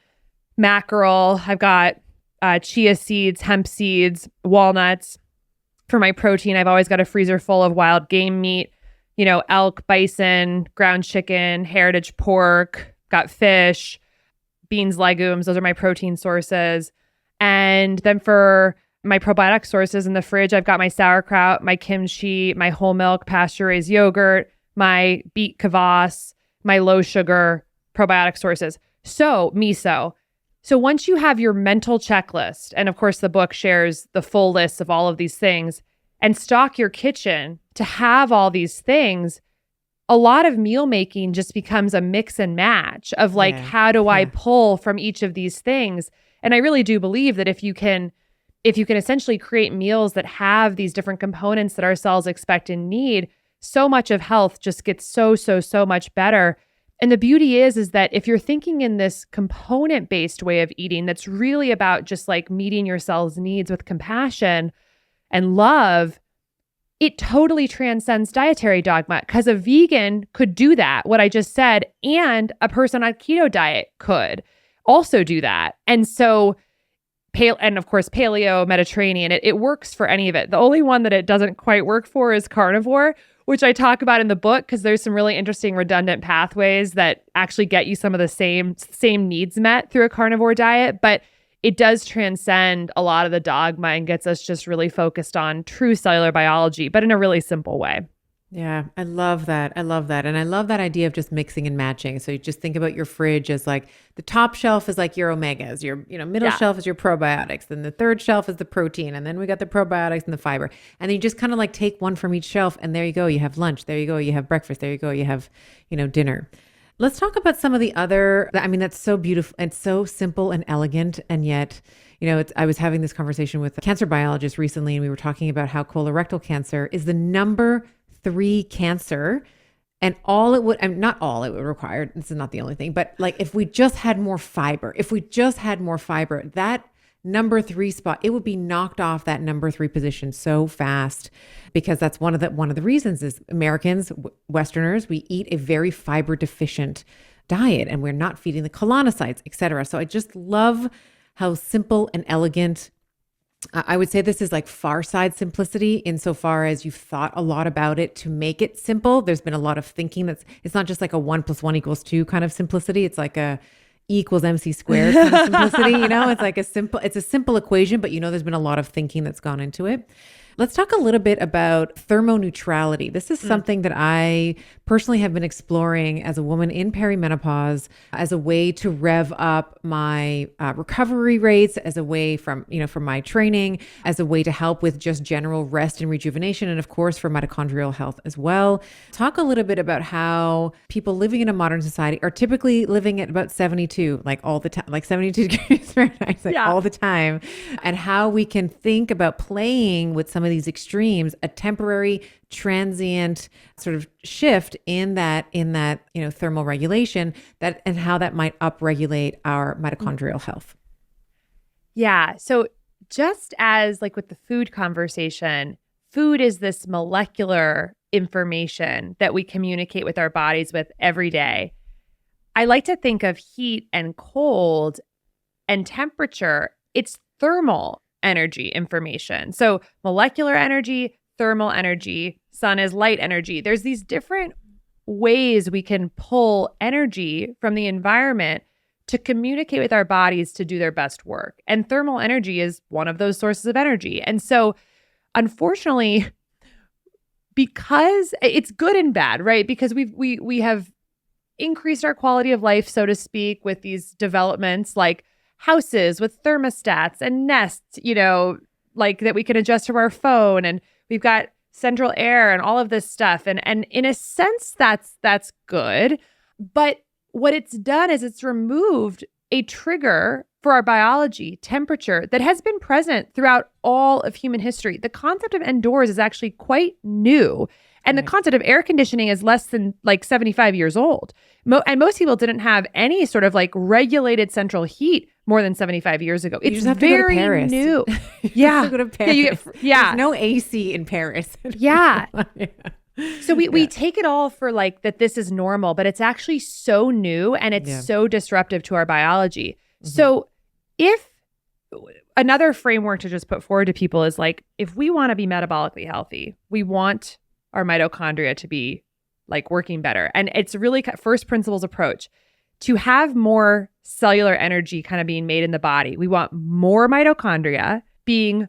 mackerel. I've got chia seeds, hemp seeds, walnuts. For my protein, I've always got a freezer full of wild game meat, elk, bison, ground chicken, heritage pork, got fish, beans, legumes. Those are my protein sources. And then for my probiotic sources in the fridge, I've got my sauerkraut, my kimchi, my whole milk pasture-raised yogurt, my beet kvass, my low sugar probiotic sources. So miso. So once you have your mental checklist, and of course the book shares the full list of all of these things, and stock your kitchen to have all these things, a lot of meal making just becomes a mix and match of like, how do I pull from each of these things? And I really do believe that if you can essentially create meals that have these different components that our cells expect and need, so much of health just gets so much better. And the beauty is that if you're thinking in this component-based way of eating, that's really about just like meeting your cell's needs with compassion and love, it totally transcends dietary dogma, because a vegan could do that, what I just said, and a person on keto diet could also do that. And so, and of course, paleo, Mediterranean, it works for any of it. The only one that it doesn't quite work for is carnivore, which I talk about in the book, because there's some really interesting redundant pathways that actually get you some of the same needs met through a carnivore diet. But it does transcend a lot of the dogma and gets us just really focused on true cellular biology, but in a really simple way. Yeah, I love that. And I love that idea of just mixing and matching. So you just think about your fridge as like the top shelf is like your omegas, your middle shelf is your probiotics, then the third shelf is the protein, and then we got the probiotics and the fiber. And then you just kind of like take one from each shelf, and there you go, you have lunch, there you go, you have breakfast, there you go, you have, dinner. Let's talk about some of the other, that's so beautiful and so simple and elegant. And yet, I was having this conversation with a cancer biologist recently, and we were talking about how colorectal cancer is the number 3 cancer, and not all it would require, this is not the only thing, but like if we just had more fiber, that number 3 spot, it would be knocked off that number 3 position so fast, because that's one of the reasons is Americans, Westerners, we eat a very fiber deficient diet, and we're not feeding the colonocytes, etc. So I just love how simple and elegant. I would say this is like far side simplicity, insofar as you've thought a lot about it to make it simple. There's been a lot of thinking it's not just like a 1 + 1 = 2 kind of simplicity. It's like a E = MC² kind of simplicity. It's like it's a simple equation, but there's been a lot of thinking that's gone into it. Let's talk a little bit about thermoneutrality. This is something that I personally have been exploring as a woman in perimenopause, as a way to rev up my recovery rates, as a way from my training, as a way to help with just general rest and rejuvenation, and of course for mitochondrial health as well. Talk a little bit about how people living in a modern society are typically living at about 72, like all the time, like 72 degrees Fahrenheit, all the time, and how we can think about playing with some of these extremes, a temporary, transient sort of shift in that thermal regulation, and how that might upregulate our mitochondrial health. Yeah. So just as like with the food conversation, food is this molecular information that we communicate with our bodies with every day. I like to think of heat and cold and temperature. It's thermal energy information. So molecular energy, thermal energy, sun is light energy. There's these different ways we can pull energy from the environment to communicate with our bodies to do their best work. And thermal energy is one of those sources of energy. And so unfortunately, because it's good and bad, right? Because we have increased our quality of life, so to speak, with these developments like houses with thermostats and nests, like that we can adjust from our phone, and we've got central air and all of this stuff. And in a sense, that's good. But what it's done is it's removed a trigger for our biology, temperature, that has been present throughout all of human history. The concept of indoors is actually quite new. And the concept of air conditioning is less than like 75 years old. And most people didn't have any sort of like regulated central heat more than 75 years ago. It's very new. Yeah. Have to go to Paris. There's no AC in Paris. Yeah. So we take it all for like that this is normal, but it's actually so new and it's so disruptive to our biology. Mm-hmm. So if another framework to just put forward to people is like, if we want to be metabolically healthy, we want our mitochondria to be like working better. And it's really first principles approach to have more cellular energy kind of being made in the body. We want more mitochondria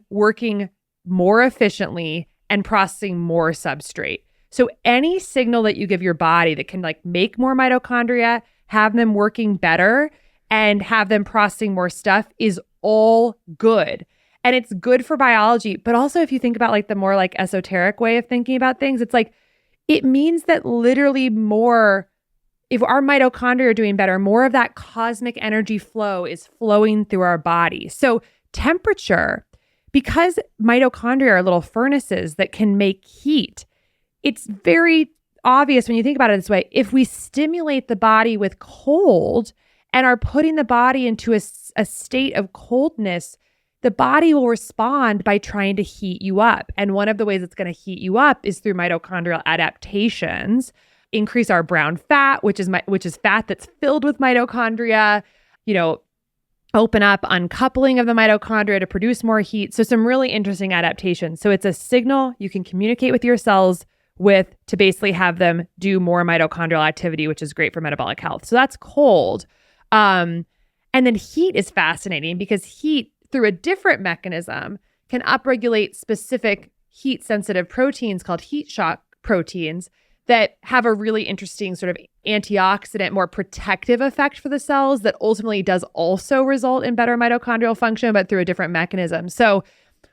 working more efficiently and processing more substrate. So any signal that you give your body that can like make more mitochondria, have them working better, and have them processing more stuff is all good. And it's good for biology. But also if you think about like the more like esoteric way of thinking about things, it's like, it means that literally more, if our mitochondria are doing better, more of that cosmic energy flow is flowing through our body. So temperature, because mitochondria are little furnaces that can make heat, it's very obvious when you think about it this way. If we stimulate the body with cold and are putting the body into a state of coldness, the body will respond by trying to heat you up. And one of the ways it's going to heat you up is through mitochondrial adaptations, increase our brown fat, which is fat that's filled with mitochondria, open up uncoupling of the mitochondria to produce more heat. So some really interesting adaptations. So it's a signal you can communicate with your cells with to basically have them do more mitochondrial activity, which is great for metabolic health. So that's cold. And then heat is fascinating because heat, through a different mechanism, can upregulate specific heat-sensitive proteins called heat shock proteins that have a really interesting sort of antioxidant, more protective effect for the cells that ultimately does also result in better mitochondrial function, but through a different mechanism. So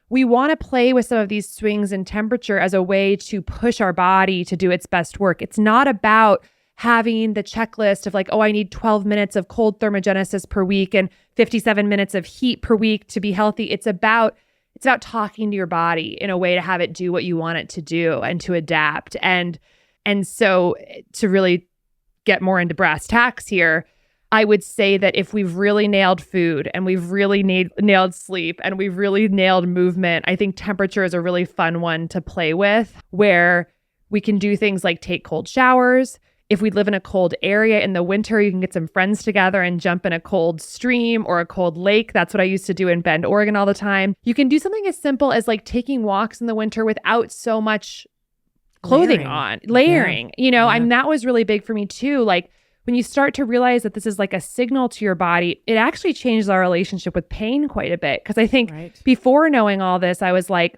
we want to play with some of these swings in temperature as a way to push our body to do its best work. It's not about having the checklist of like, oh, I need 12 minutes of cold thermogenesis per week and 57 minutes of heat per week to be healthy. It's about talking to your body in a way to have it do what you want it to do and to adapt. And so to really get more into brass tacks here, I would say that if we've really nailed food and we've really nailed sleep and we've really nailed movement, I think temperature is a really fun one to play with, where we can do things like take cold showers. If we live in a cold area in the winter, you can get some friends together and jump in a cold stream or a cold lake. That's what I used to do in Bend, Oregon all the time. You can do something as simple as like taking walks in the winter without so much clothing on, layering, and that was really big for me too. Like when you start to realize that this is like a signal to your body, it actually changes our relationship with pain quite a bit. Cause I think before knowing all this, I was like,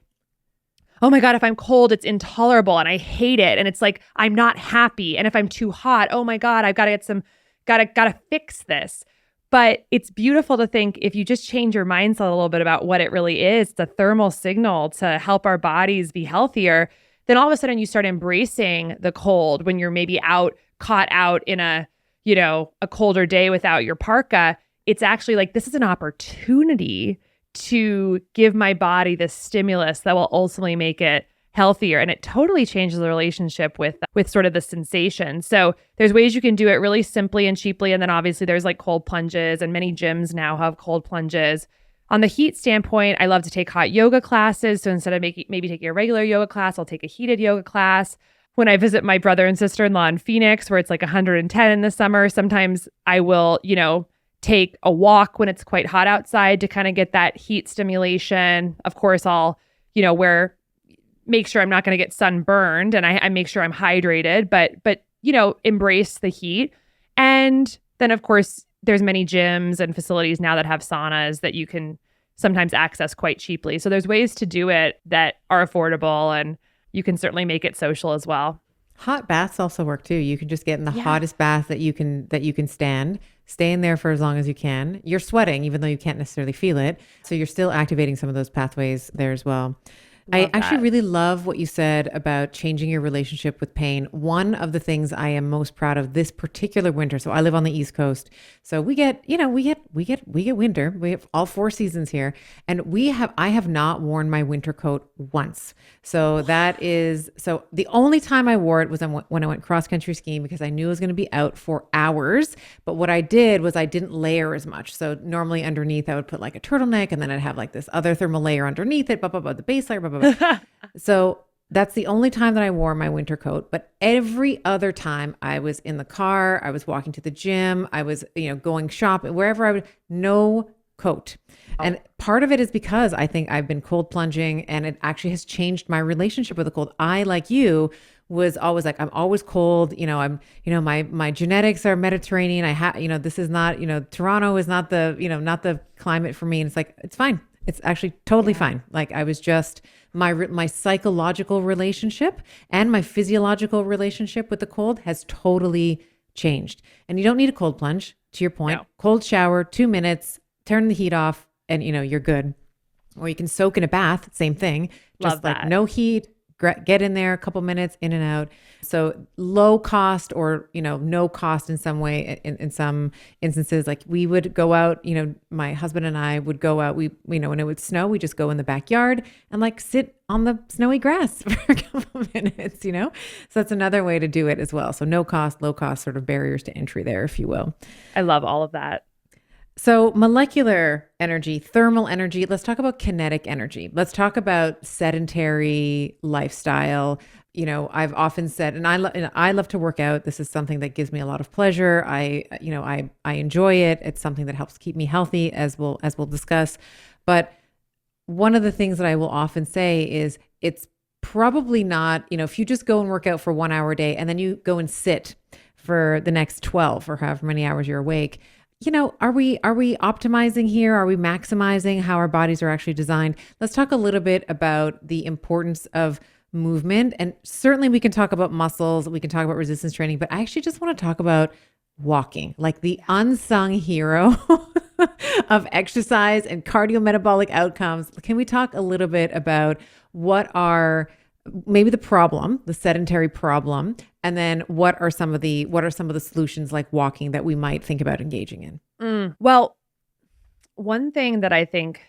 oh my God, if I'm cold, it's intolerable and I hate it. And it's like, I'm not happy. And if I'm too hot, oh my God, I've got to gotta fix this. But it's beautiful to think if you just change your mindset a little bit about what it really is, the thermal signal to help our bodies be healthier, then all of a sudden you start embracing the cold when you're maybe caught out in a colder day without your parka. It's actually like, this is an opportunity to give my body this stimulus that will ultimately make it healthier. And it totally changes the relationship with sort of the sensation. So there's ways you can do it really simply and cheaply. And then obviously there's like cold plunges, and many gyms now have cold plunges. On the heat standpoint, I love to take hot yoga classes. So instead of maybe taking a regular yoga class, I'll take a heated yoga class. When I visit my brother and sister-in-law in Phoenix, where it's like 110 in the summer, sometimes I will, take a walk when it's quite hot outside to kind of get that heat stimulation. Of course, I'll, make sure I'm not going to get sunburned, and I make sure I'm hydrated, but embrace the heat. And then of course, there's many gyms and facilities now that have saunas that you can sometimes access quite cheaply. So there's ways to do it that are affordable, and you can certainly make it social as well. Hot baths also work too. You can just get in the hottest bath that you can stand. Stay in there for as long as you can. You're sweating, even though you can't necessarily feel it. So you're still activating some of those pathways there as well. I actually really love what you said about changing your relationship with pain. One of the things I am most proud of this particular winter. So I live on the East Coast. So we get winter. We have all 4 seasons here. And I have not worn my winter coat once. So the only time I wore it was when I went cross country skiing, because I knew I was going to be out for hours. But what I did was I didn't layer as much. So normally underneath I would put like a turtleneck, and then I'd have like this other thermal layer underneath it, the base layer, So that's the only time that I wore my winter coat. But every other time I was in the car, I was walking to the gym, I was, going shopping, wherever I would, no coat. And part of it is because I think I've been cold plunging, and it actually has changed my relationship with the cold. I, like you, was always like, I'm always cold. My genetics are Mediterranean. This is not, Toronto is not the climate for me. And it's like, it's fine. It's actually totally fine. Like I was just, my psychological relationship and my physiological relationship with the cold has totally changed. And you don't need a cold plunge. to your point, No. cold shower, 2 minutes, turn the heat off, and you're good. Or you can soak in a bath, same thing. Just Love like that. no heat, get in there, a couple minutes, in and out. So low cost or, no cost in some way, in some instances. Like we would go out, my husband and I would go out, when it would snow, we just go in the backyard and like sit on the snowy grass for a couple minutes, So that's another way to do it as well. So no cost, low cost sort of barriers to entry there, if you will. I love all of that. So molecular energy, thermal energy, let's talk about kinetic energy. Let's talk about sedentary lifestyle. I've often said, and I love to work out. This is something that gives me a lot of pleasure. I enjoy it. It's something that helps keep me healthy, as we'll discuss. But one of the things that I will often say is it's probably not, if you just go and work out for 1 hour a day and then you go and sit for the next 12 or however many hours you're awake, are we optimizing here? Are we maximizing how our bodies are actually designed? Let's talk a little bit about the importance of movement. And certainly we can talk about muscles, we can talk about resistance training, but I actually just want to talk about walking, like the unsung hero of exercise and cardiometabolic outcomes. Can we talk a little bit about what are maybe the sedentary problem, and then what are some of the solutions like walking that we might think about engaging in? Well, one thing that I think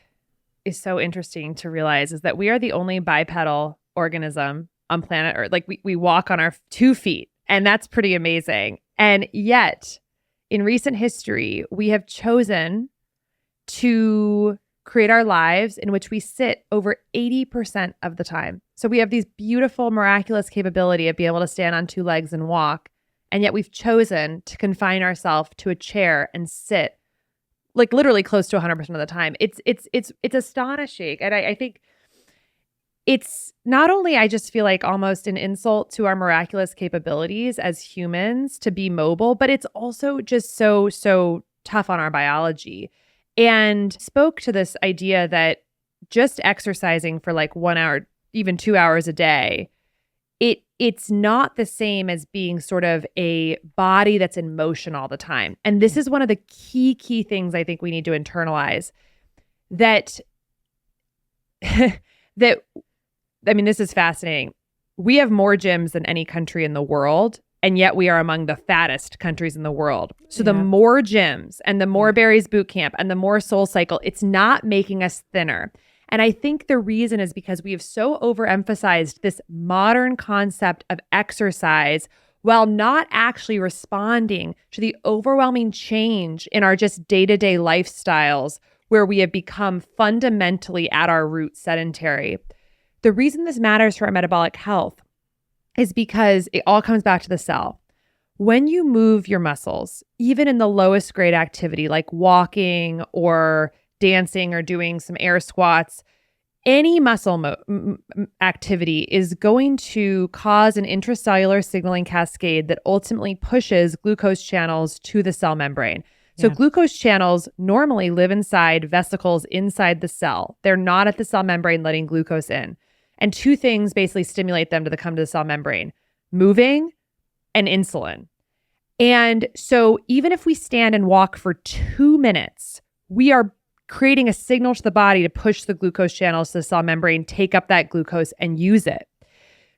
is so interesting to realize is that we are the only bipedal organism on planet Earth. Like we walk on our 2 feet, and that's pretty amazing. And yet, in recent history, we have chosen to create our lives in which we sit over 80% of the time. So we have these beautiful, miraculous capability of being able to stand on 2 legs and walk. And yet we've chosen to confine ourselves to a chair and sit like literally close to 100% of the time. It's astonishing. And I think it's not only, I just feel like almost an insult to our miraculous capabilities as humans to be mobile, but it's also just so tough on our biology. And spoke to this idea that just exercising for like 1 hour, even 2 hours a day, it's not the same as being sort of a body that's in motion all the time. And this is one of the key things I think we need to internalize, that this is fascinating. We have more gyms than any country in the world, and yet we are among the fattest countries in the world. So the more gyms and the more Barry's Boot Camp and the more Soul Cycle, it's not making us thinner. And I think the reason is because we have so overemphasized this modern concept of exercise while not actually responding to the overwhelming change in our just day-to-day lifestyles, where we have become fundamentally at our root sedentary. The reason this matters for our metabolic health is because it all comes back to the cell. When you move your muscles, even in the lowest grade activity like walking or dancing or doing some air squats, any muscle activity is going to cause an intracellular signaling cascade that ultimately pushes glucose channels to the cell membrane. So glucose channels normally live inside vesicles inside the cell. They're not at the cell membrane letting glucose in. And 2 things basically stimulate them to come to the cell membrane: moving and insulin. And so even if we stand and walk for 2 minutes, we are creating a signal to the body to push the glucose channels to the cell membrane, take up that glucose and use it.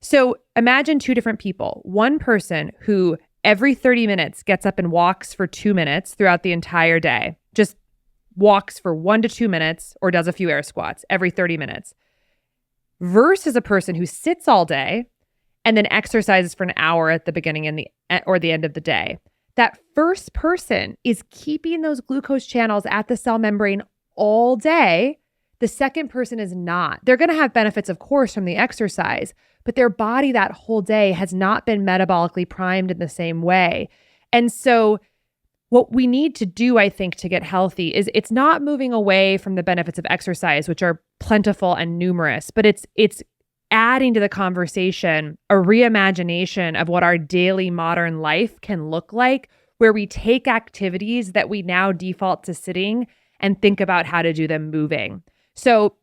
So imagine 2 different people. One person who every 30 minutes gets up and walks for 2 minutes throughout the entire day, just walks for 1 to 2 minutes or does a few air squats every 30 minutes, versus a person who sits all day and then exercises for an hour at the beginning and the end of the day. That first person is keeping those glucose channels at the cell membrane all day. The second person is not. They're going to have benefits, of course, from the exercise, but their body that whole day has not been metabolically primed in the same way. And so what we need to do, I think, to get healthy is it's not moving away from the benefits of exercise, which are plentiful and numerous, but it's adding to the conversation a reimagination of what our daily modern life can look like, where we take activities that we now default to sitting and think about how to do them moving. So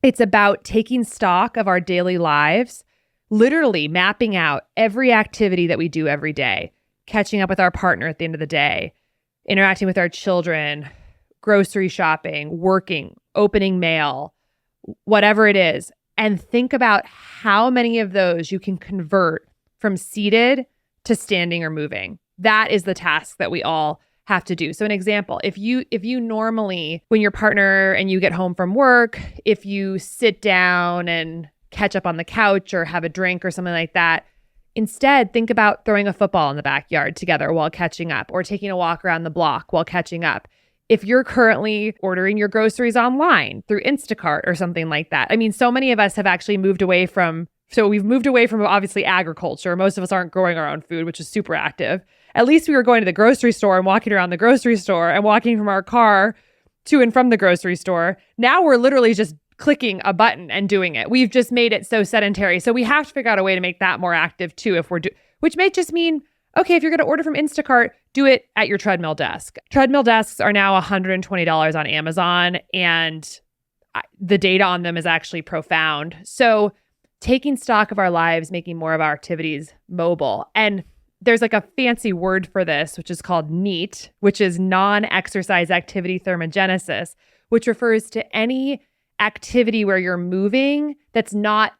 it's about taking stock of our daily lives, literally mapping out every activity that we do every day, catching up with our partner at the end of the day, interacting with our children, grocery shopping, working, opening mail, whatever it is, and think about how many of those you can convert from seated to standing or moving. That is the task that we all have to do. So an example, if you normally, when your partner and you get home from work, if you sit down and catch up on the couch or have a drink or something like that, instead think about throwing a football in the backyard together while catching up, or taking a walk around the block while catching up. If you're currently ordering your groceries online through Instacart or something like that. I mean, so many of us have actually moved away from obviously agriculture. Most of us aren't growing our own food, which is super active. At least we were going to the grocery store and walking around the grocery store and walking from our car to and from the grocery store. Now we're literally just clicking a button and doing it. We've just made it so sedentary. So we have to figure out a way to make that more active too, which may just mean, okay, if you're going to order from Instacart, do it at your treadmill desk. Treadmill desks are now $120 on Amazon, and the data on them is actually profound. So taking stock of our lives, making more of our activities mobile. And there's like a fancy word for this, which is called NEAT, which is non-exercise activity thermogenesis, which refers to any activity where you're moving that's not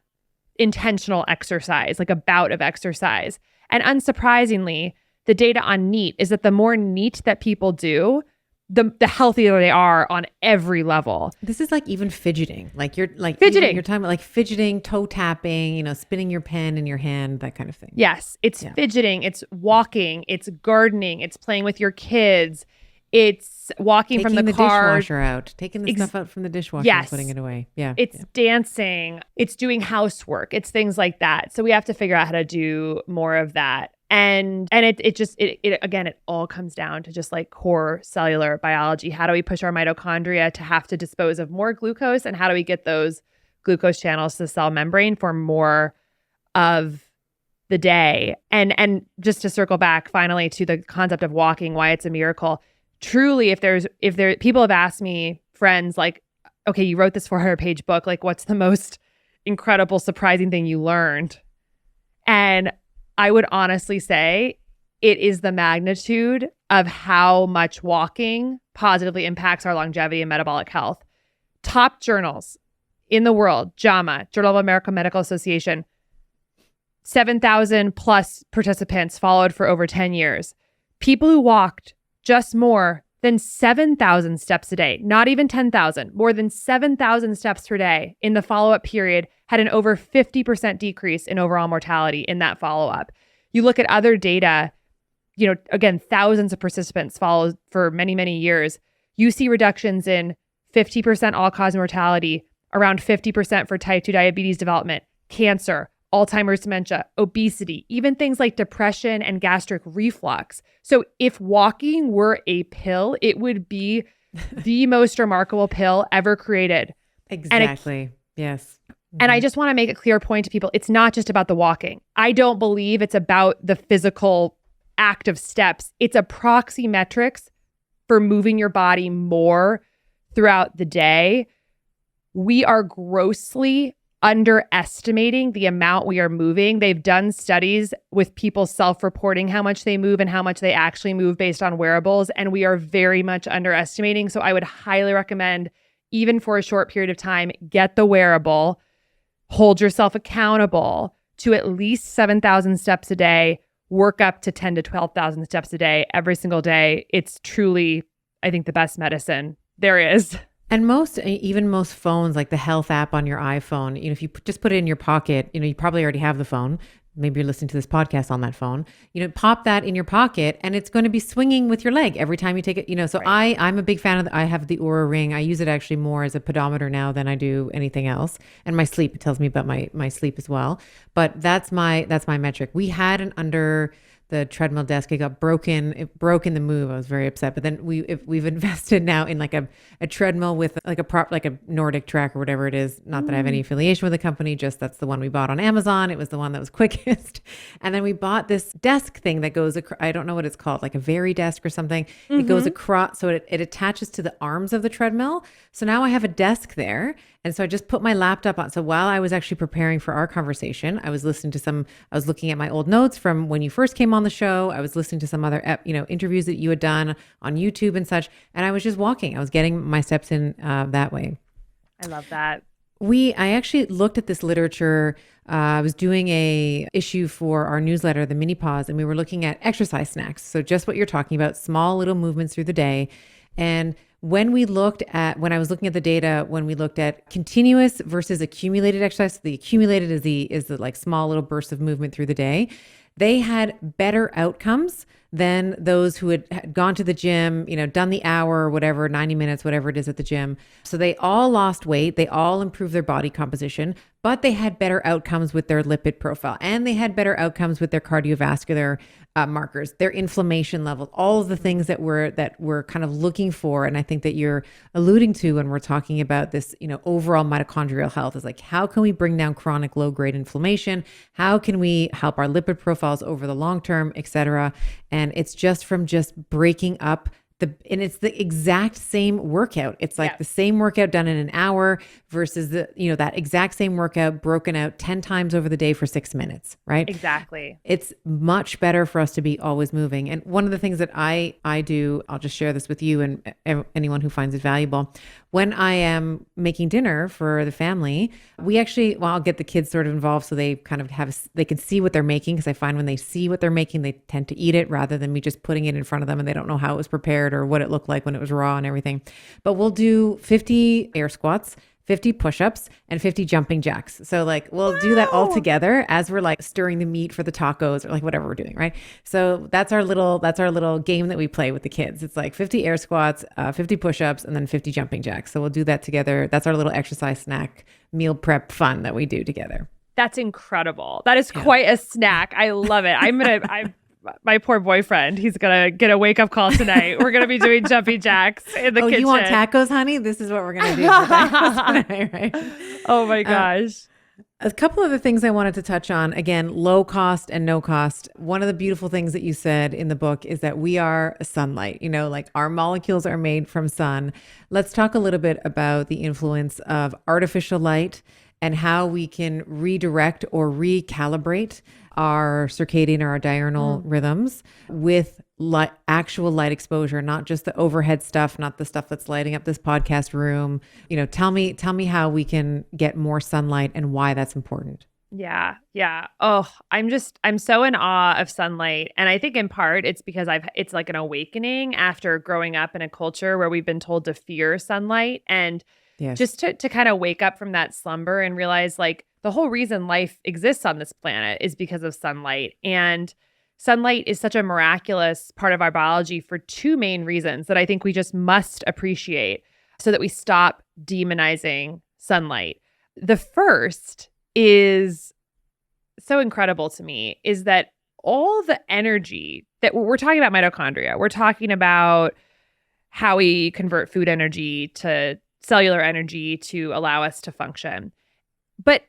intentional exercise, like a bout of exercise. And unsurprisingly, the data on NEAT is that the more NEAT that people do, the healthier they are on every level. This is like even fidgeting. Like you're like fidgeting. You're talking about like fidgeting, toe tapping, spinning your pen in your hand, that kind of thing. Yes, it's fidgeting, it's walking, it's gardening, it's playing with your kids, it's walking taking from the car, dishwasher out, taking the stuff out from the dishwasher and putting it away. Yeah. It's dancing, it's doing housework, it's things like that. So we have to figure out how to do more of that. And it all comes down to just like core cellular biology. How do we push our mitochondria to have to dispose of more glucose? And how do we get those glucose channels to the cell membrane for more of the day? And just to circle back finally to the concept of walking, why it's a miracle. Truly, if people have asked me, friends, like, okay, you wrote this 400-page book, like what's the most incredible, surprising thing you learned? And I would honestly say it is the magnitude of how much walking positively impacts our longevity and metabolic health. Top journals in the world, JAMA, Journal of American Medical Association, 7,000 plus participants followed for over 10 years. People who walked just more than 7,000 steps a day, not even 10,000, more than 7,000 steps per day in the follow-up period had an over 50% decrease in overall mortality in that follow-up. You look at other data, again, thousands of participants followed for many, many years. You see reductions in 50% all-cause mortality, around 50% for type 2 diabetes development, cancer, Alzheimer's, dementia, obesity, even things like depression and gastric reflux. So if walking were a pill, it would be the most remarkable pill ever created. Exactly. Yes. And I just want to make a clear point to people. It's not just about the walking. I don't believe it's about the physical act of steps. It's a proxy metrics for moving your body more throughout the day. We are grossly underestimating the amount we are moving. They've done studies with people self-reporting how much they move and how much they actually move based on wearables, and we are very much underestimating. So I would highly recommend, even for a short period of time, get the wearable, hold yourself accountable to at least 7,000 steps a day, work up to 10 to 12,000 steps a day every single day. It's truly, I think, the best medicine there is. And even most phones, like the health app on your iPhone, if you just put it in your pocket, you probably already have the phone. Maybe you're listening to this podcast on that phone, pop that in your pocket and it's going to be swinging with your leg every time you take it, so right. I'm a big fan of I have the Oura Ring. I use it actually more as a pedometer now than I do anything else. And my sleep, it tells me about my sleep as well. But that's my metric. We had an under the treadmill desk. It got broken. It broke in the move. I was very upset. But then we've invested now in like a treadmill with like a prop, like a Nordic Track or whatever it is. Not that I have any affiliation with the company, just that's the one we bought on Amazon. It was the one that was quickest. And then we bought this desk thing that goes, I don't know what it's called, like a Very Desk or something. Mm-hmm. It goes across, so it attaches to the arms of the treadmill. So now I have a desk there. And so I just put my laptop on. So while I was actually preparing for our conversation, I was looking at my old notes from when you first came on the show. I was listening to some other, interviews that you had done on YouTube and such. And I was just walking. I was getting my steps in that way. I love that. I actually looked at this literature. I was doing a issue for our newsletter, the Mini Pause, and we were looking at exercise snacks. So just what you're talking about, small little movements through the day. And when I was looking at the data, when we looked at continuous versus accumulated exercise, so the accumulated is the like small little bursts of movement through the day, they had better outcomes than those who had gone to the gym, done the hour or whatever, 90 minutes, whatever it is at the gym. So they all lost weight. They all improved their body composition, but they had better outcomes with their lipid profile, and they had better outcomes with their cardiovascular markers, their inflammation level, all of the things that we're kind of looking for. And I think that you're alluding to when we're talking about this, overall mitochondrial health is like, how can we bring down chronic low-grade inflammation? How can we help our lipid profiles over the long term, et cetera? And it's just from breaking up and it's the exact same workout. It's like the same workout done in an hour versus that exact same workout broken out 10 times over the day for 6 minutes, right? Exactly. It's much better for us to be always moving. And one of the things that I do, I'll just share this with you and anyone who finds it valuable. When I am making dinner for the family, I'll get the kids sort of involved so they kind of they can see what they're making, because I find when they see what they're making, they tend to eat it rather than me just putting it in front of them and they don't know how it was prepared or what it looked like when it was raw and everything. But we'll do 50 air squats, 50 push-ups, and 50 jumping jacks. So like we'll do that all together as we're like stirring the meat for the tacos or like whatever we're doing, right? So that's our little game that we play with the kids. It's like 50 air squats, 50 push-ups, and then 50 jumping jacks. So we'll do that together. That's our little exercise snack meal prep fun that we do together. That's incredible. That is quite a snack. I love it. My poor boyfriend, he's going to get a wake-up call tonight. We're going to be doing jumping jacks in the kitchen. Oh, you want tacos, honey? This is what we're going to do for tacos tonight, right? Oh, my gosh. A couple of the things I wanted to touch on, again, low cost and no cost. One of the beautiful things that you said in the book is that we are sunlight, like our molecules are made from sun. Let's talk a little bit about the influence of artificial light and how we can redirect or recalibrate our circadian or our diurnal rhythms with actual light exposure, not just the overhead stuff, not the stuff that's lighting up this podcast room. Tell me how we can get more sunlight and why that's important. Yeah. Oh, I'm so in awe of sunlight. And I think in part it's because it's like an awakening after growing up in a culture where we've been told to fear sunlight, and just to kind of wake up from that slumber and realize like the whole reason life exists on this planet is because of sunlight. And sunlight is such a miraculous part of our biology for two main reasons that I think we just must appreciate so that we stop demonizing sunlight. The first is so incredible to me is that all the energy that we're talking about mitochondria, we're talking about how we convert food energy to cellular energy to allow us to function. But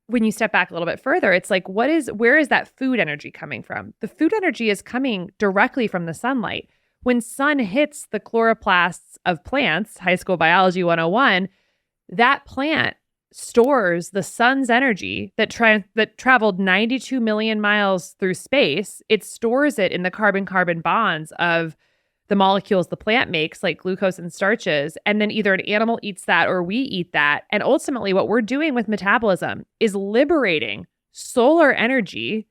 when you step back a little bit further, it's like, where is that food energy coming from? The food energy is coming directly from the sunlight. When sun hits the chloroplasts of plants, high school biology 101, that plant stores the sun's energy that traveled 92 million miles through space. It stores it in the carbon-carbon bonds of the molecules the plant makes, like glucose and starches, and then either an animal eats that or we eat that. And ultimately, what we're doing with metabolism is liberating solar energy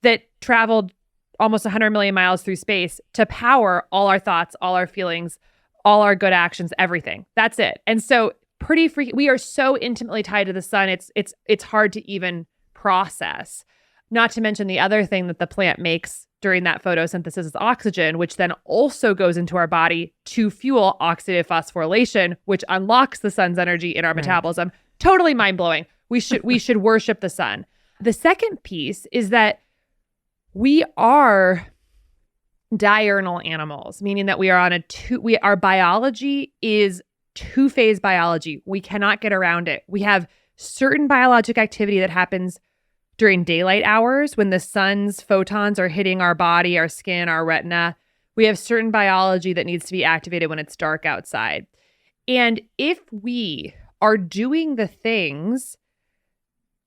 that traveled almost 100 million miles through space to power all our thoughts, all our feelings, all our good actions, everything. That's it. And so pretty freaky. We are so intimately tied to the sun. It's hard to even process. Not to mention the other thing that the plant makes during that photosynthesis is oxygen, which then also goes into our body to fuel oxidative phosphorylation, which unlocks the sun's energy in our metabolism. Totally mind-blowing. We should worship the sun. The second piece is that we are diurnal animals, meaning that we are on our biology is two-phase biology. We cannot get around it. We have certain biologic activity that happens during daylight hours when the sun's photons are hitting our body, our skin, our retina. We have certain biology that needs to be activated when it's dark outside. And if we are doing the things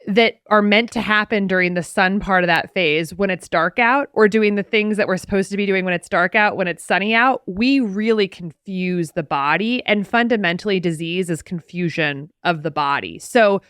that are meant to happen during the sun part of that phase when it's dark out, or doing the things that we're supposed to be doing when it's dark out, when it's sunny out, we really confuse the body. And fundamentally, disease is confusion of the body. So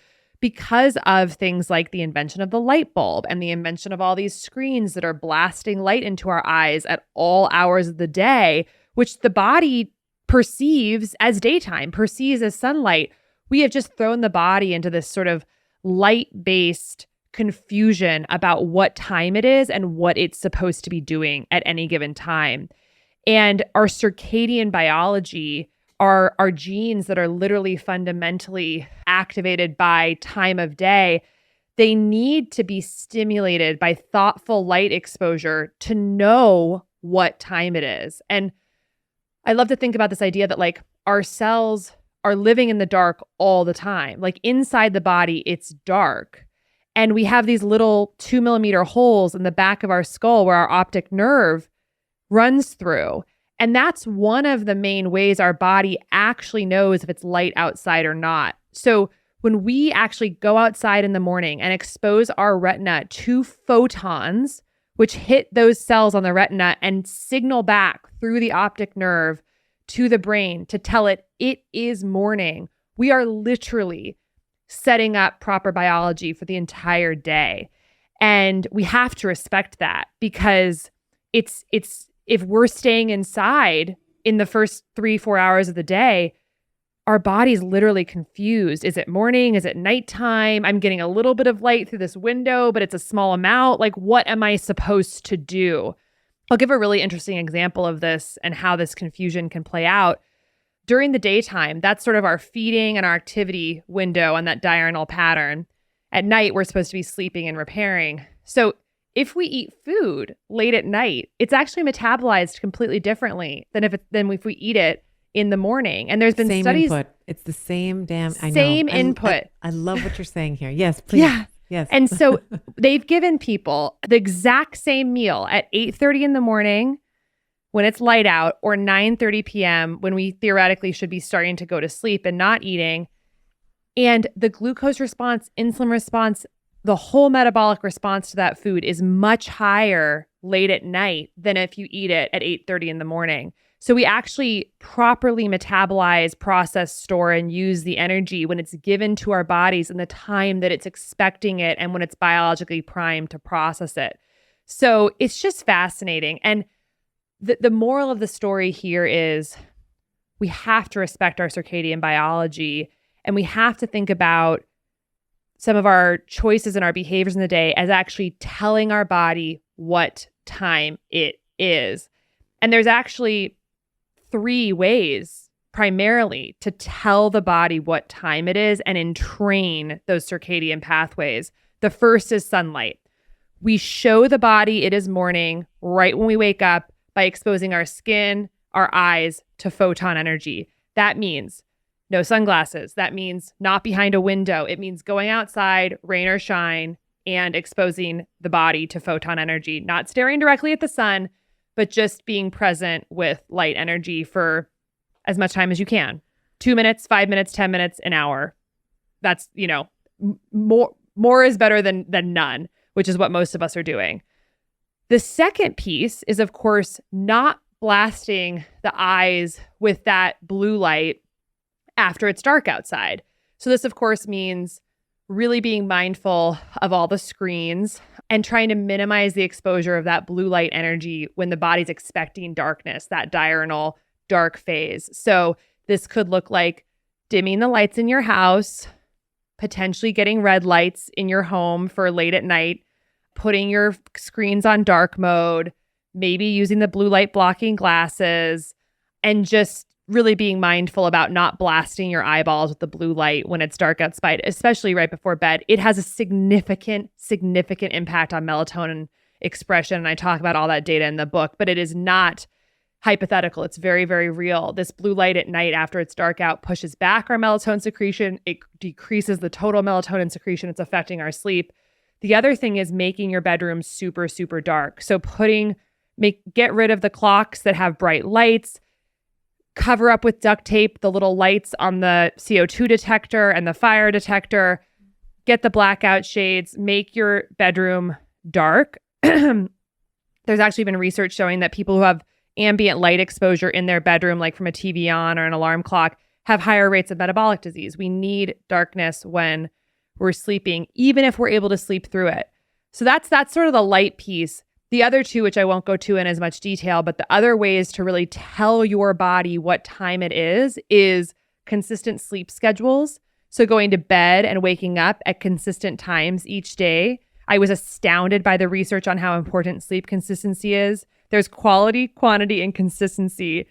because of things like the invention of the light bulb and the invention of all these screens that are blasting light into our eyes at all hours of the day, which the body perceives as daytime, perceives as sunlight, we have just thrown the body into this sort of light-based confusion about what time it is and what it's supposed to be doing at any given time. And our circadian biology, our genes that are literally fundamentally activated by time of day, they need to be stimulated by thoughtful light exposure to know what time it is. And I love to think about this idea that like our cells are living in the dark all the time. Like inside the body, it's dark. And we have these little 2-millimeter holes in the back of our skull where our optic nerve runs through. And that's one of the main ways our body actually knows if it's light outside or not. So when we actually go outside in the morning and expose our retina to photons, which hit those cells on the retina and signal back through the optic nerve to the brain to tell it is morning, we are literally setting up proper biology for the entire day. And we have to respect that, because it's if we're staying inside in the first 3-4 hours of the day, our body's literally confused. Is it morning? Is it nighttime? I'm getting a little bit of light through this window, but it's a small amount. Like, what am I supposed to do? I'll give a really interesting example of this and how this confusion can play out. During the daytime, that's sort of our feeding and our activity window on that diurnal pattern. At night, we're supposed to be sleeping and repairing. So if we eat food late at night, it's actually metabolized completely differently than if we eat it in the morning. And there's been same studies. Input. It's the same damn. I know. Same input. I love what you're saying here. Yes, please. Yeah. Yes. And so they've given people the exact same meal at 8:30 in the morning when it's light out, or 9:30 p.m. when we theoretically should be starting to go to sleep and not eating. And the glucose response, insulin response, the whole metabolic response to that food is much higher late at night than if you eat it at 8:30 in the morning. So we actually properly metabolize, process, store, and use the energy when it's given to our bodies in the time that it's expecting it and when it's biologically primed to process it. So it's just fascinating. And the moral of the story here is we have to respect our circadian biology, and we have to think about some of our choices and our behaviors in the day as actually telling our body what time it is. And there's actually 3 ways primarily to tell the body what time it is and entrain those circadian pathways. The first is sunlight. We show the body it is morning right when we wake up by exposing our skin, our eyes to photon energy. That means no sunglasses. That means not behind a window. It means going outside, rain or shine, and exposing the body to photon energy, not staring directly at the sun, but just being present with light energy for as much time as you can. 2 minutes, 5 minutes, 10 minutes, an hour. That's, more is better than none, which is what most of us are doing. The second piece is, of course, not blasting the eyes with that blue light after it's dark outside. So this, of course, means really being mindful of all the screens and trying to minimize the exposure of that blue light energy when the body's expecting darkness, that diurnal dark phase. So this could look like dimming the lights in your house, potentially getting red lights in your home for late at night, putting your screens on dark mode, maybe using the blue light blocking glasses, and just really being mindful about not blasting your eyeballs with the blue light when it's dark outside, especially right before bed. It has a significant impact on melatonin expression. And I talk about all that data in the book, but it is not hypothetical. It's very, very real. This blue light at night after it's dark out pushes back our melatonin secretion. It decreases the total melatonin secretion. It's affecting our sleep. The other thing is making your bedroom super, super dark. So get rid of the clocks that have bright lights. Cover up with duct tape the little lights on the CO2 detector and the fire detector. get the blackout shades, make your bedroom dark. There's actually been research showing that people who have ambient light exposure in their bedroom, like from a TV on or an alarm clock, have higher rates of metabolic disease. We need darkness when we're sleeping, even if we're able to sleep through it. So that's sort of the light piece. The other two, which I won't go to in as much detail, but the other ways to really tell your body what time it is consistent sleep schedules. So going to bed and waking up at consistent times each day. I was astounded by the research on how important sleep consistency is. There's quality, quantity, and consistency.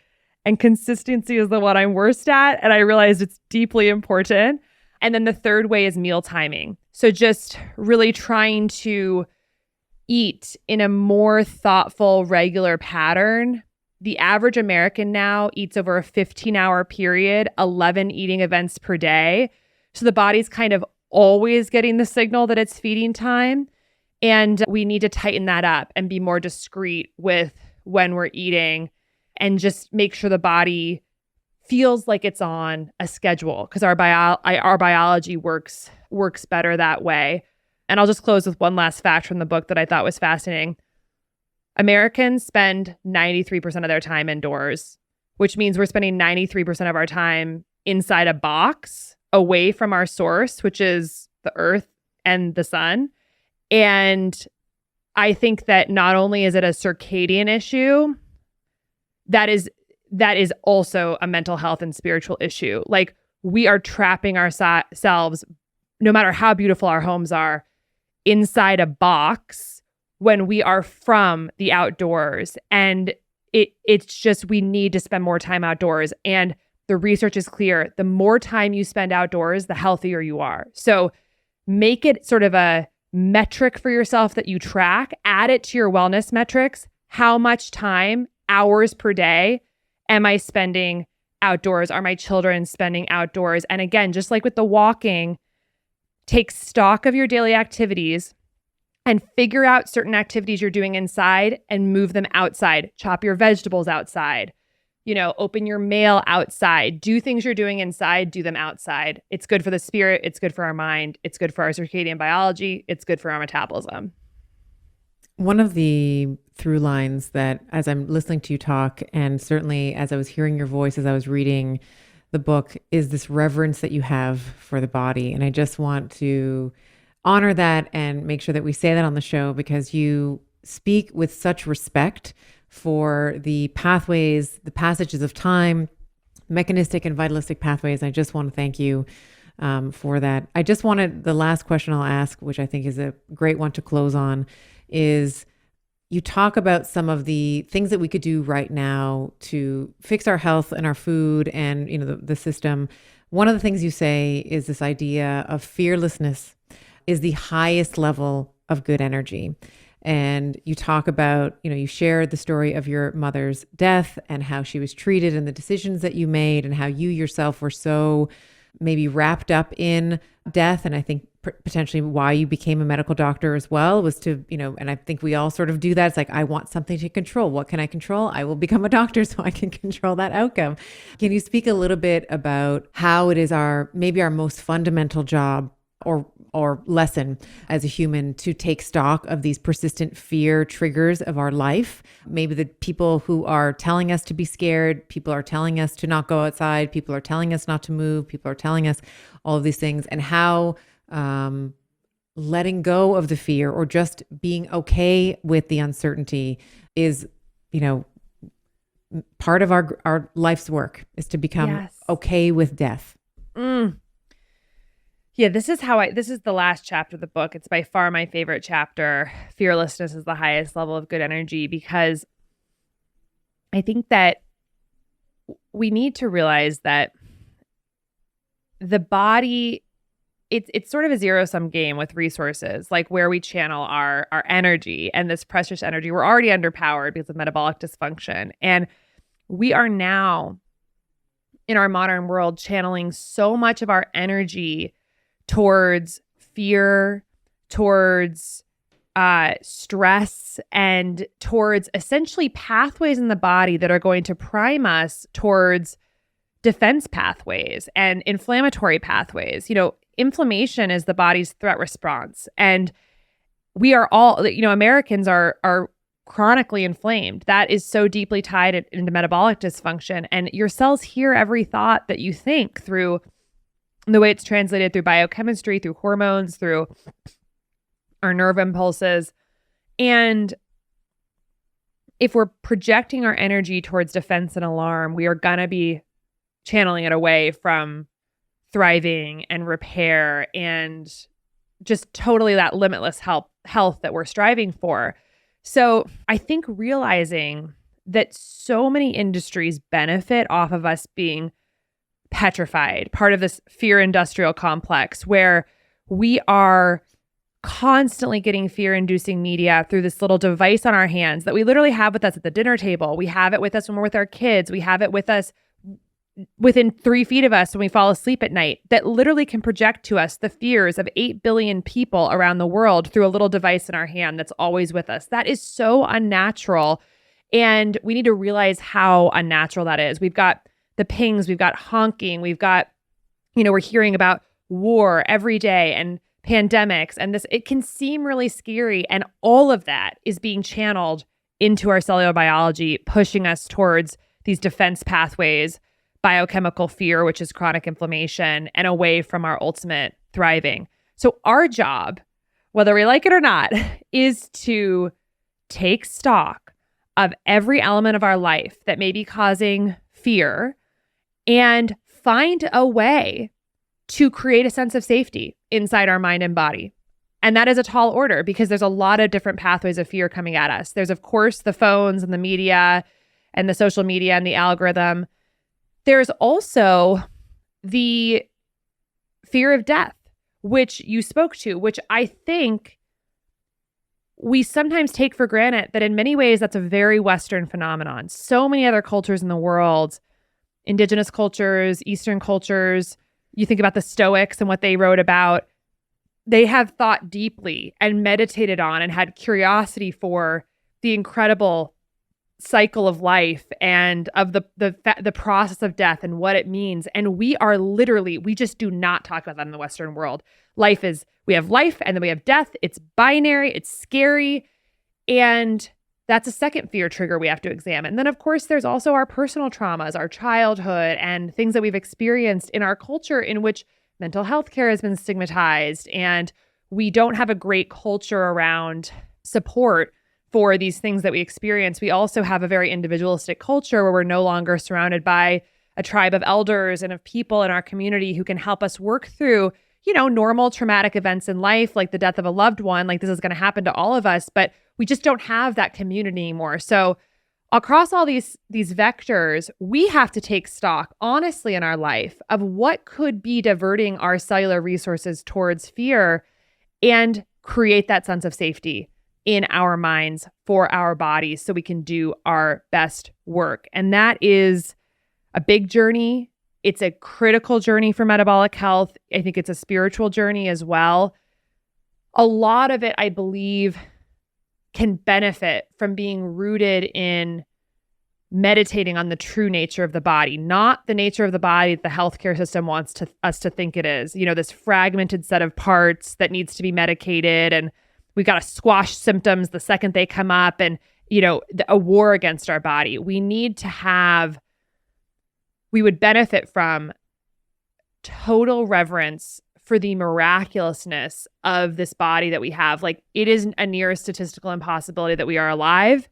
And consistency is the one I'm worst at. And I realized it's deeply important. And then the third way is meal timing. So just really trying to eat in a more thoughtful, regular pattern. The average American now eats over a 15-hour period, 11 eating events per day. So the body's kind of always getting the signal that it's feeding time. And we need to tighten that up and be more discreet with when we're eating and just make sure the body feels like it's on a schedule, because our biology works better that way. And I'll just close with one last fact from the book that I thought was fascinating. Americans spend 93% of their time indoors, which means we're spending 93% of our time inside a box away from our source, which is the earth and the sun. And I think that not only is it a circadian issue, that is also a mental health and spiritual issue. Like, we are trapping ourselves, no matter how beautiful our homes are, inside a box when we are from the outdoors. And it's just, we need to spend more time outdoors. And the research is clear. The more time you spend outdoors, the healthier you are. So make it sort of a metric for yourself that you track, add it to your wellness metrics. How much time, hours per day, am I spending outdoors? Are my children spending outdoors? And again, just like with the walking, take stock of your daily activities and figure out certain activities you're doing inside and move them outside. Chop your vegetables outside. Open your mail outside. Do things you're doing inside, do them outside. It's good for the spirit. It's good for our mind. It's good for our circadian biology. It's good for our metabolism. One of the through lines that, as I'm listening to you talk, and certainly as I was hearing your voice, as I was reading the book, is this reverence that you have for the body. And I just want to honor that and make sure that we say that on the show, because you speak with such respect for the pathways, the passages of time, mechanistic and vitalistic pathways. I just want to thank you for that. I just wanted, the last question I'll ask, which I think is a great one to close on, is you talk about some of the things that we could do right now to fix our health and our food and the system. One of the things you say is this idea of fearlessness is the highest level of good energy. And you talk about, you shared the story of your mother's death and how she was treated and the decisions that you made and how you yourself were so maybe wrapped up in death. And I think potentially why you became a medical doctor as well was to, and I think we all sort of do that. It's like, I want something to control. What can I control? I will become a doctor so I can control that outcome. Can you speak a little bit about how it is maybe our most fundamental job or lesson as a human to take stock of these persistent fear triggers of our life? Maybe the people who are telling us to be scared, people are telling us to not go outside, people are telling us not to move, people are telling us all of these things, and how letting go of the fear or just being okay with the uncertainty is, part of our life's work is to become okay with death. Yeah, this is the last chapter of the book. It's by far my favorite chapter. Fearlessness is the highest level of good energy, because I think that we need to realize that the body, it's sort of a zero-sum game with resources, like where we channel our energy, and this precious energy. We're already underpowered because of metabolic dysfunction. And we are now, in our modern world, channeling so much of our energy towards fear, towards stress, and towards essentially pathways in the body that are going to prime us towards defense pathways and inflammatory pathways. inflammation is the body's threat response. And we are all, Americans are chronically inflamed. That is so deeply tied into metabolic dysfunction. And your cells hear every thought that you think through the way it's translated through biochemistry, through hormones, through our nerve impulses. And if we're projecting our energy towards defense and alarm, we are going to be channeling it away from thriving and repair and just totally that limitless health that we're striving for. So I think realizing that so many industries benefit off of us being petrified, part of this fear industrial complex where we are constantly getting fear-inducing media through this little device on our hands that we literally have with us at the dinner table. We have it with us when we're with our kids. We have it with us within 3 feet of us when we fall asleep at night, that literally can project to us the fears of 8 billion people around the world through a little device in our hand that's always with us. That is so unnatural. And we need to realize how unnatural that is. We've got the pings, we've got honking, we've got, we're hearing about war every day and pandemics, and it can seem really scary. And all of that is being channeled into our cellular biology, pushing us towards these defense pathways, biochemical fear, which is chronic inflammation, and away from our ultimate thriving. So our job, whether we like it or not, is to take stock of every element of our life that may be causing fear and find a way to create a sense of safety inside our mind and body. And that is a tall order because there's a lot of different pathways of fear coming at us. There's, of course, the phones and the media and the social media and the algorithm. There's also the fear of death, which you spoke to, which I think we sometimes take for granted that in many ways that's a very Western phenomenon. So many other cultures in the world, indigenous cultures, Eastern cultures, you think about the Stoics and what they wrote about, they have thought deeply and meditated on and had curiosity for the incredible cycle of life and of the process of death and what it means. And we just do not talk about that in the Western world. We have life and then we have death. It's binary, it's scary. And that's a second fear trigger we have to examine. And then of course, there's also our personal traumas, our childhood, and things that we've experienced in our culture in which mental health care has been stigmatized. And we don't have a great culture around support for these things that we experience. We also have a very individualistic culture where we're no longer surrounded by a tribe of elders and of people in our community who can help us work through, normal traumatic events in life, like the death of a loved one. Like this is going to happen to all of us, but we just don't have that community anymore. So across all these vectors, we have to take stock honestly in our life of what could be diverting our cellular resources towards fear and create that sense of safety in our minds for our bodies so we can do our best work. And that is a big journey. It's a critical journey for metabolic health. I think it's a spiritual journey as well. A lot of it, I believe, can benefit from being rooted in meditating on the true nature of the body, not the nature of the body that the healthcare system wants us to think it is. This fragmented set of parts that needs to be medicated, and we got to squash symptoms the second they come up, and a war against our body. We would benefit from total reverence for the miraculousness of this body that we have. Like, it is a near statistical impossibility that we are alive,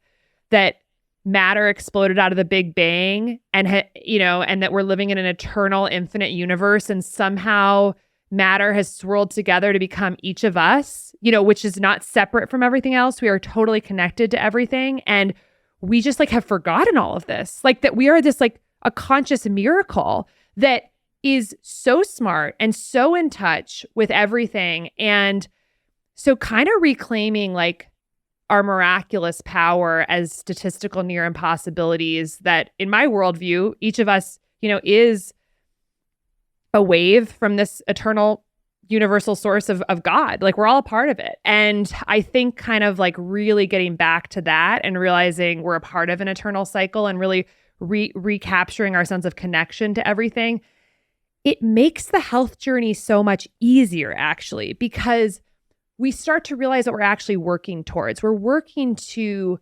that matter exploded out of the Big Bang, and that we're living in an eternal, infinite universe, and somehow matter has swirled together to become each of us, which is not separate from everything else. We are totally connected to everything. And we just have forgotten all of this, that we are this a conscious miracle that is so smart and so in touch with everything. And so kind of reclaiming our miraculous power as statistical near impossibilities that in my worldview, each of us, is a wave from this eternal universal source of God. We're all a part of it. And I think kind of really getting back to that and realizing we're a part of an eternal cycle and really recapturing our sense of connection to everything it makes the health journey so much easier, actually, because we start to realize what we're actually working towards. We're working to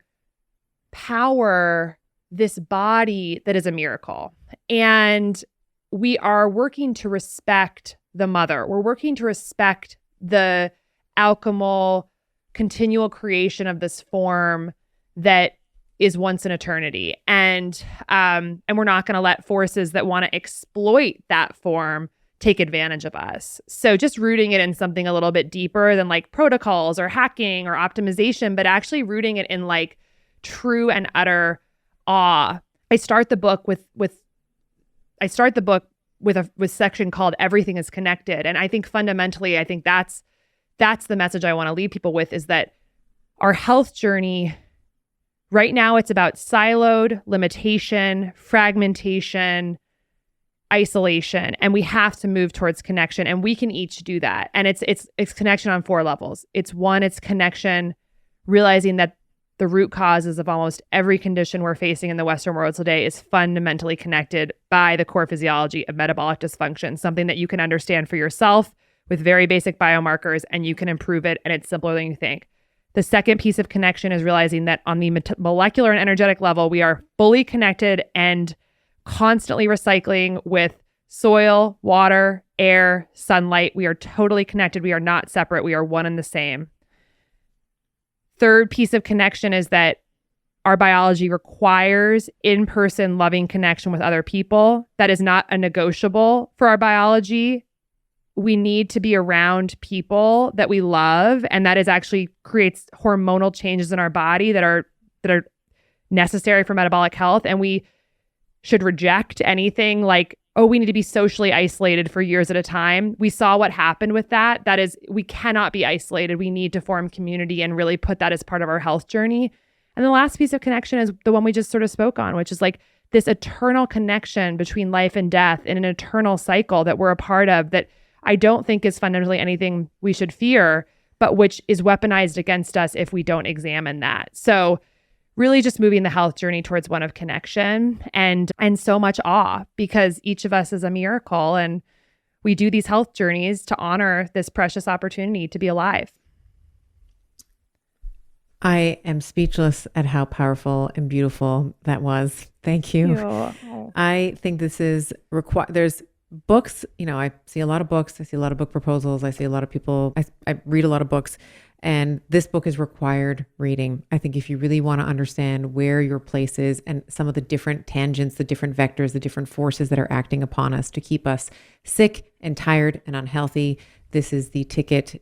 power this body that is a miracle. And we are working to respect the mother. We're working to respect the alchemical, continual creation of this form that is once an eternity. And we're not going to let forces that want to exploit that form take advantage of us. So just rooting it in something a little bit deeper than like protocols or hacking or optimization, but actually rooting it in like true and utter awe. I start the book with a section called Everything is Connected. And I think fundamentally, I think that's the message I want to leave people with, is that our health journey right now, it's about siloed, limitation, fragmentation, isolation, and we have to move towards connection, and we can each do that. And it's connection on 4 levels. It's connection, realizing that the root causes of almost every condition we're facing in the Western world today is fundamentally connected by the core physiology of metabolic dysfunction, something that you can understand for yourself with very basic biomarkers, and you can improve it, and it's simpler than you think. The second piece of connection is realizing that on the molecular and energetic level, we are fully connected and constantly recycling with soil, water, air, sunlight. We are totally connected. We are not separate. We are one and the same. Third piece of connection is that our biology requires in-person loving connection with other people. That is not a negotiable for our biology. We need to be around people that we love, and that is actually creates hormonal changes in our body that are necessary for metabolic health. And we should reject anything like, oh, we need to be socially isolated for years at a time. We saw what happened with that. That is, we cannot be isolated. We need to form community and really put that as part of our health journey. And the last piece of connection is the one we just sort of spoke on, which is like this eternal connection between life and death in an eternal cycle that we're a part of, that I don't think is fundamentally anything we should fear, but which is weaponized against us if we don't examine that. So really just moving the health journey towards one of connection and so much awe, because each of us is a miracle, and we do these health journeys to honor this precious opportunity to be alive. I am speechless at how powerful and beautiful that was. Thank you. I think this is there's books, I see a lot of books. I see a lot of book proposals. I see a lot of people. I read a lot of books. And this book is required reading. I think if you really want to understand where your place is and some of the different tangents, the different vectors, the different forces that are acting upon us to keep us sick and tired and unhealthy, this is the ticket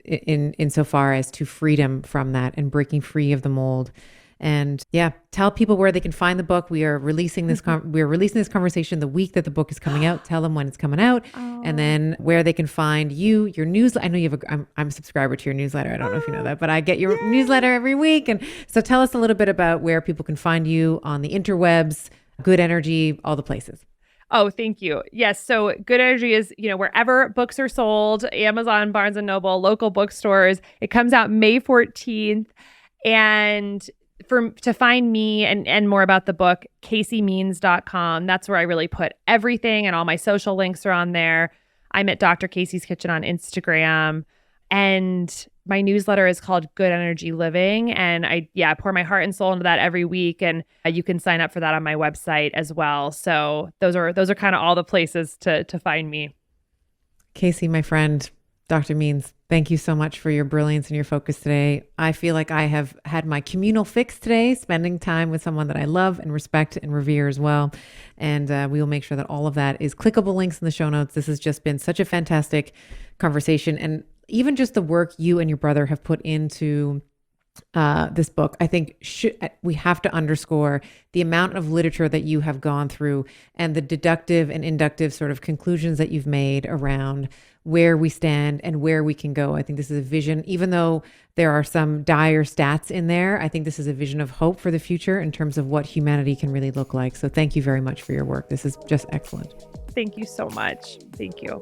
insofar as to freedom from that and breaking free of the mold. And yeah, tell people where they can find the book. We are releasing this. We're releasing this conversation the week that the book is coming out. Tell them when it's coming out, and then where they can find you, your newsletter. I know you have I'm a subscriber to your newsletter. I don't know if you know that, but I get your newsletter every week. And so tell us a little bit about where people can find you on the interwebs, Good Energy, all the places. Oh, thank you. Yes. So Good Energy is, wherever books are sold, Amazon, Barnes & Noble, local bookstores. It comes out May 14th. And to find me and more about the book, CaseyMeans.com. That's where I really put everything, and all my social links are on there. I'm at Dr. Casey's Kitchen on Instagram, and my newsletter is called Good Energy Living. And I pour my heart and soul into that every week. And you can sign up for that on my website as well. So those are kind of all the places to find me. Casey, my friend, Dr. Means, thank you so much for your brilliance and your focus today. I feel like I have had my communal fix today, spending time with someone that I love and respect and revere as well. And we will make sure that all of that is clickable links in the show notes. This has just been such a fantastic conversation. And even just the work you and your brother have put into this book, I think we have to underscore the amount of literature that you have gone through and the deductive and inductive sort of conclusions that you've made around where we stand and where we can go. I think this is a vision, even though there are some dire stats in there, I think this is a vision of hope for the future in terms of what humanity can really look like. So thank you very much for your work. This is just excellent. Thank you so much. Thank you.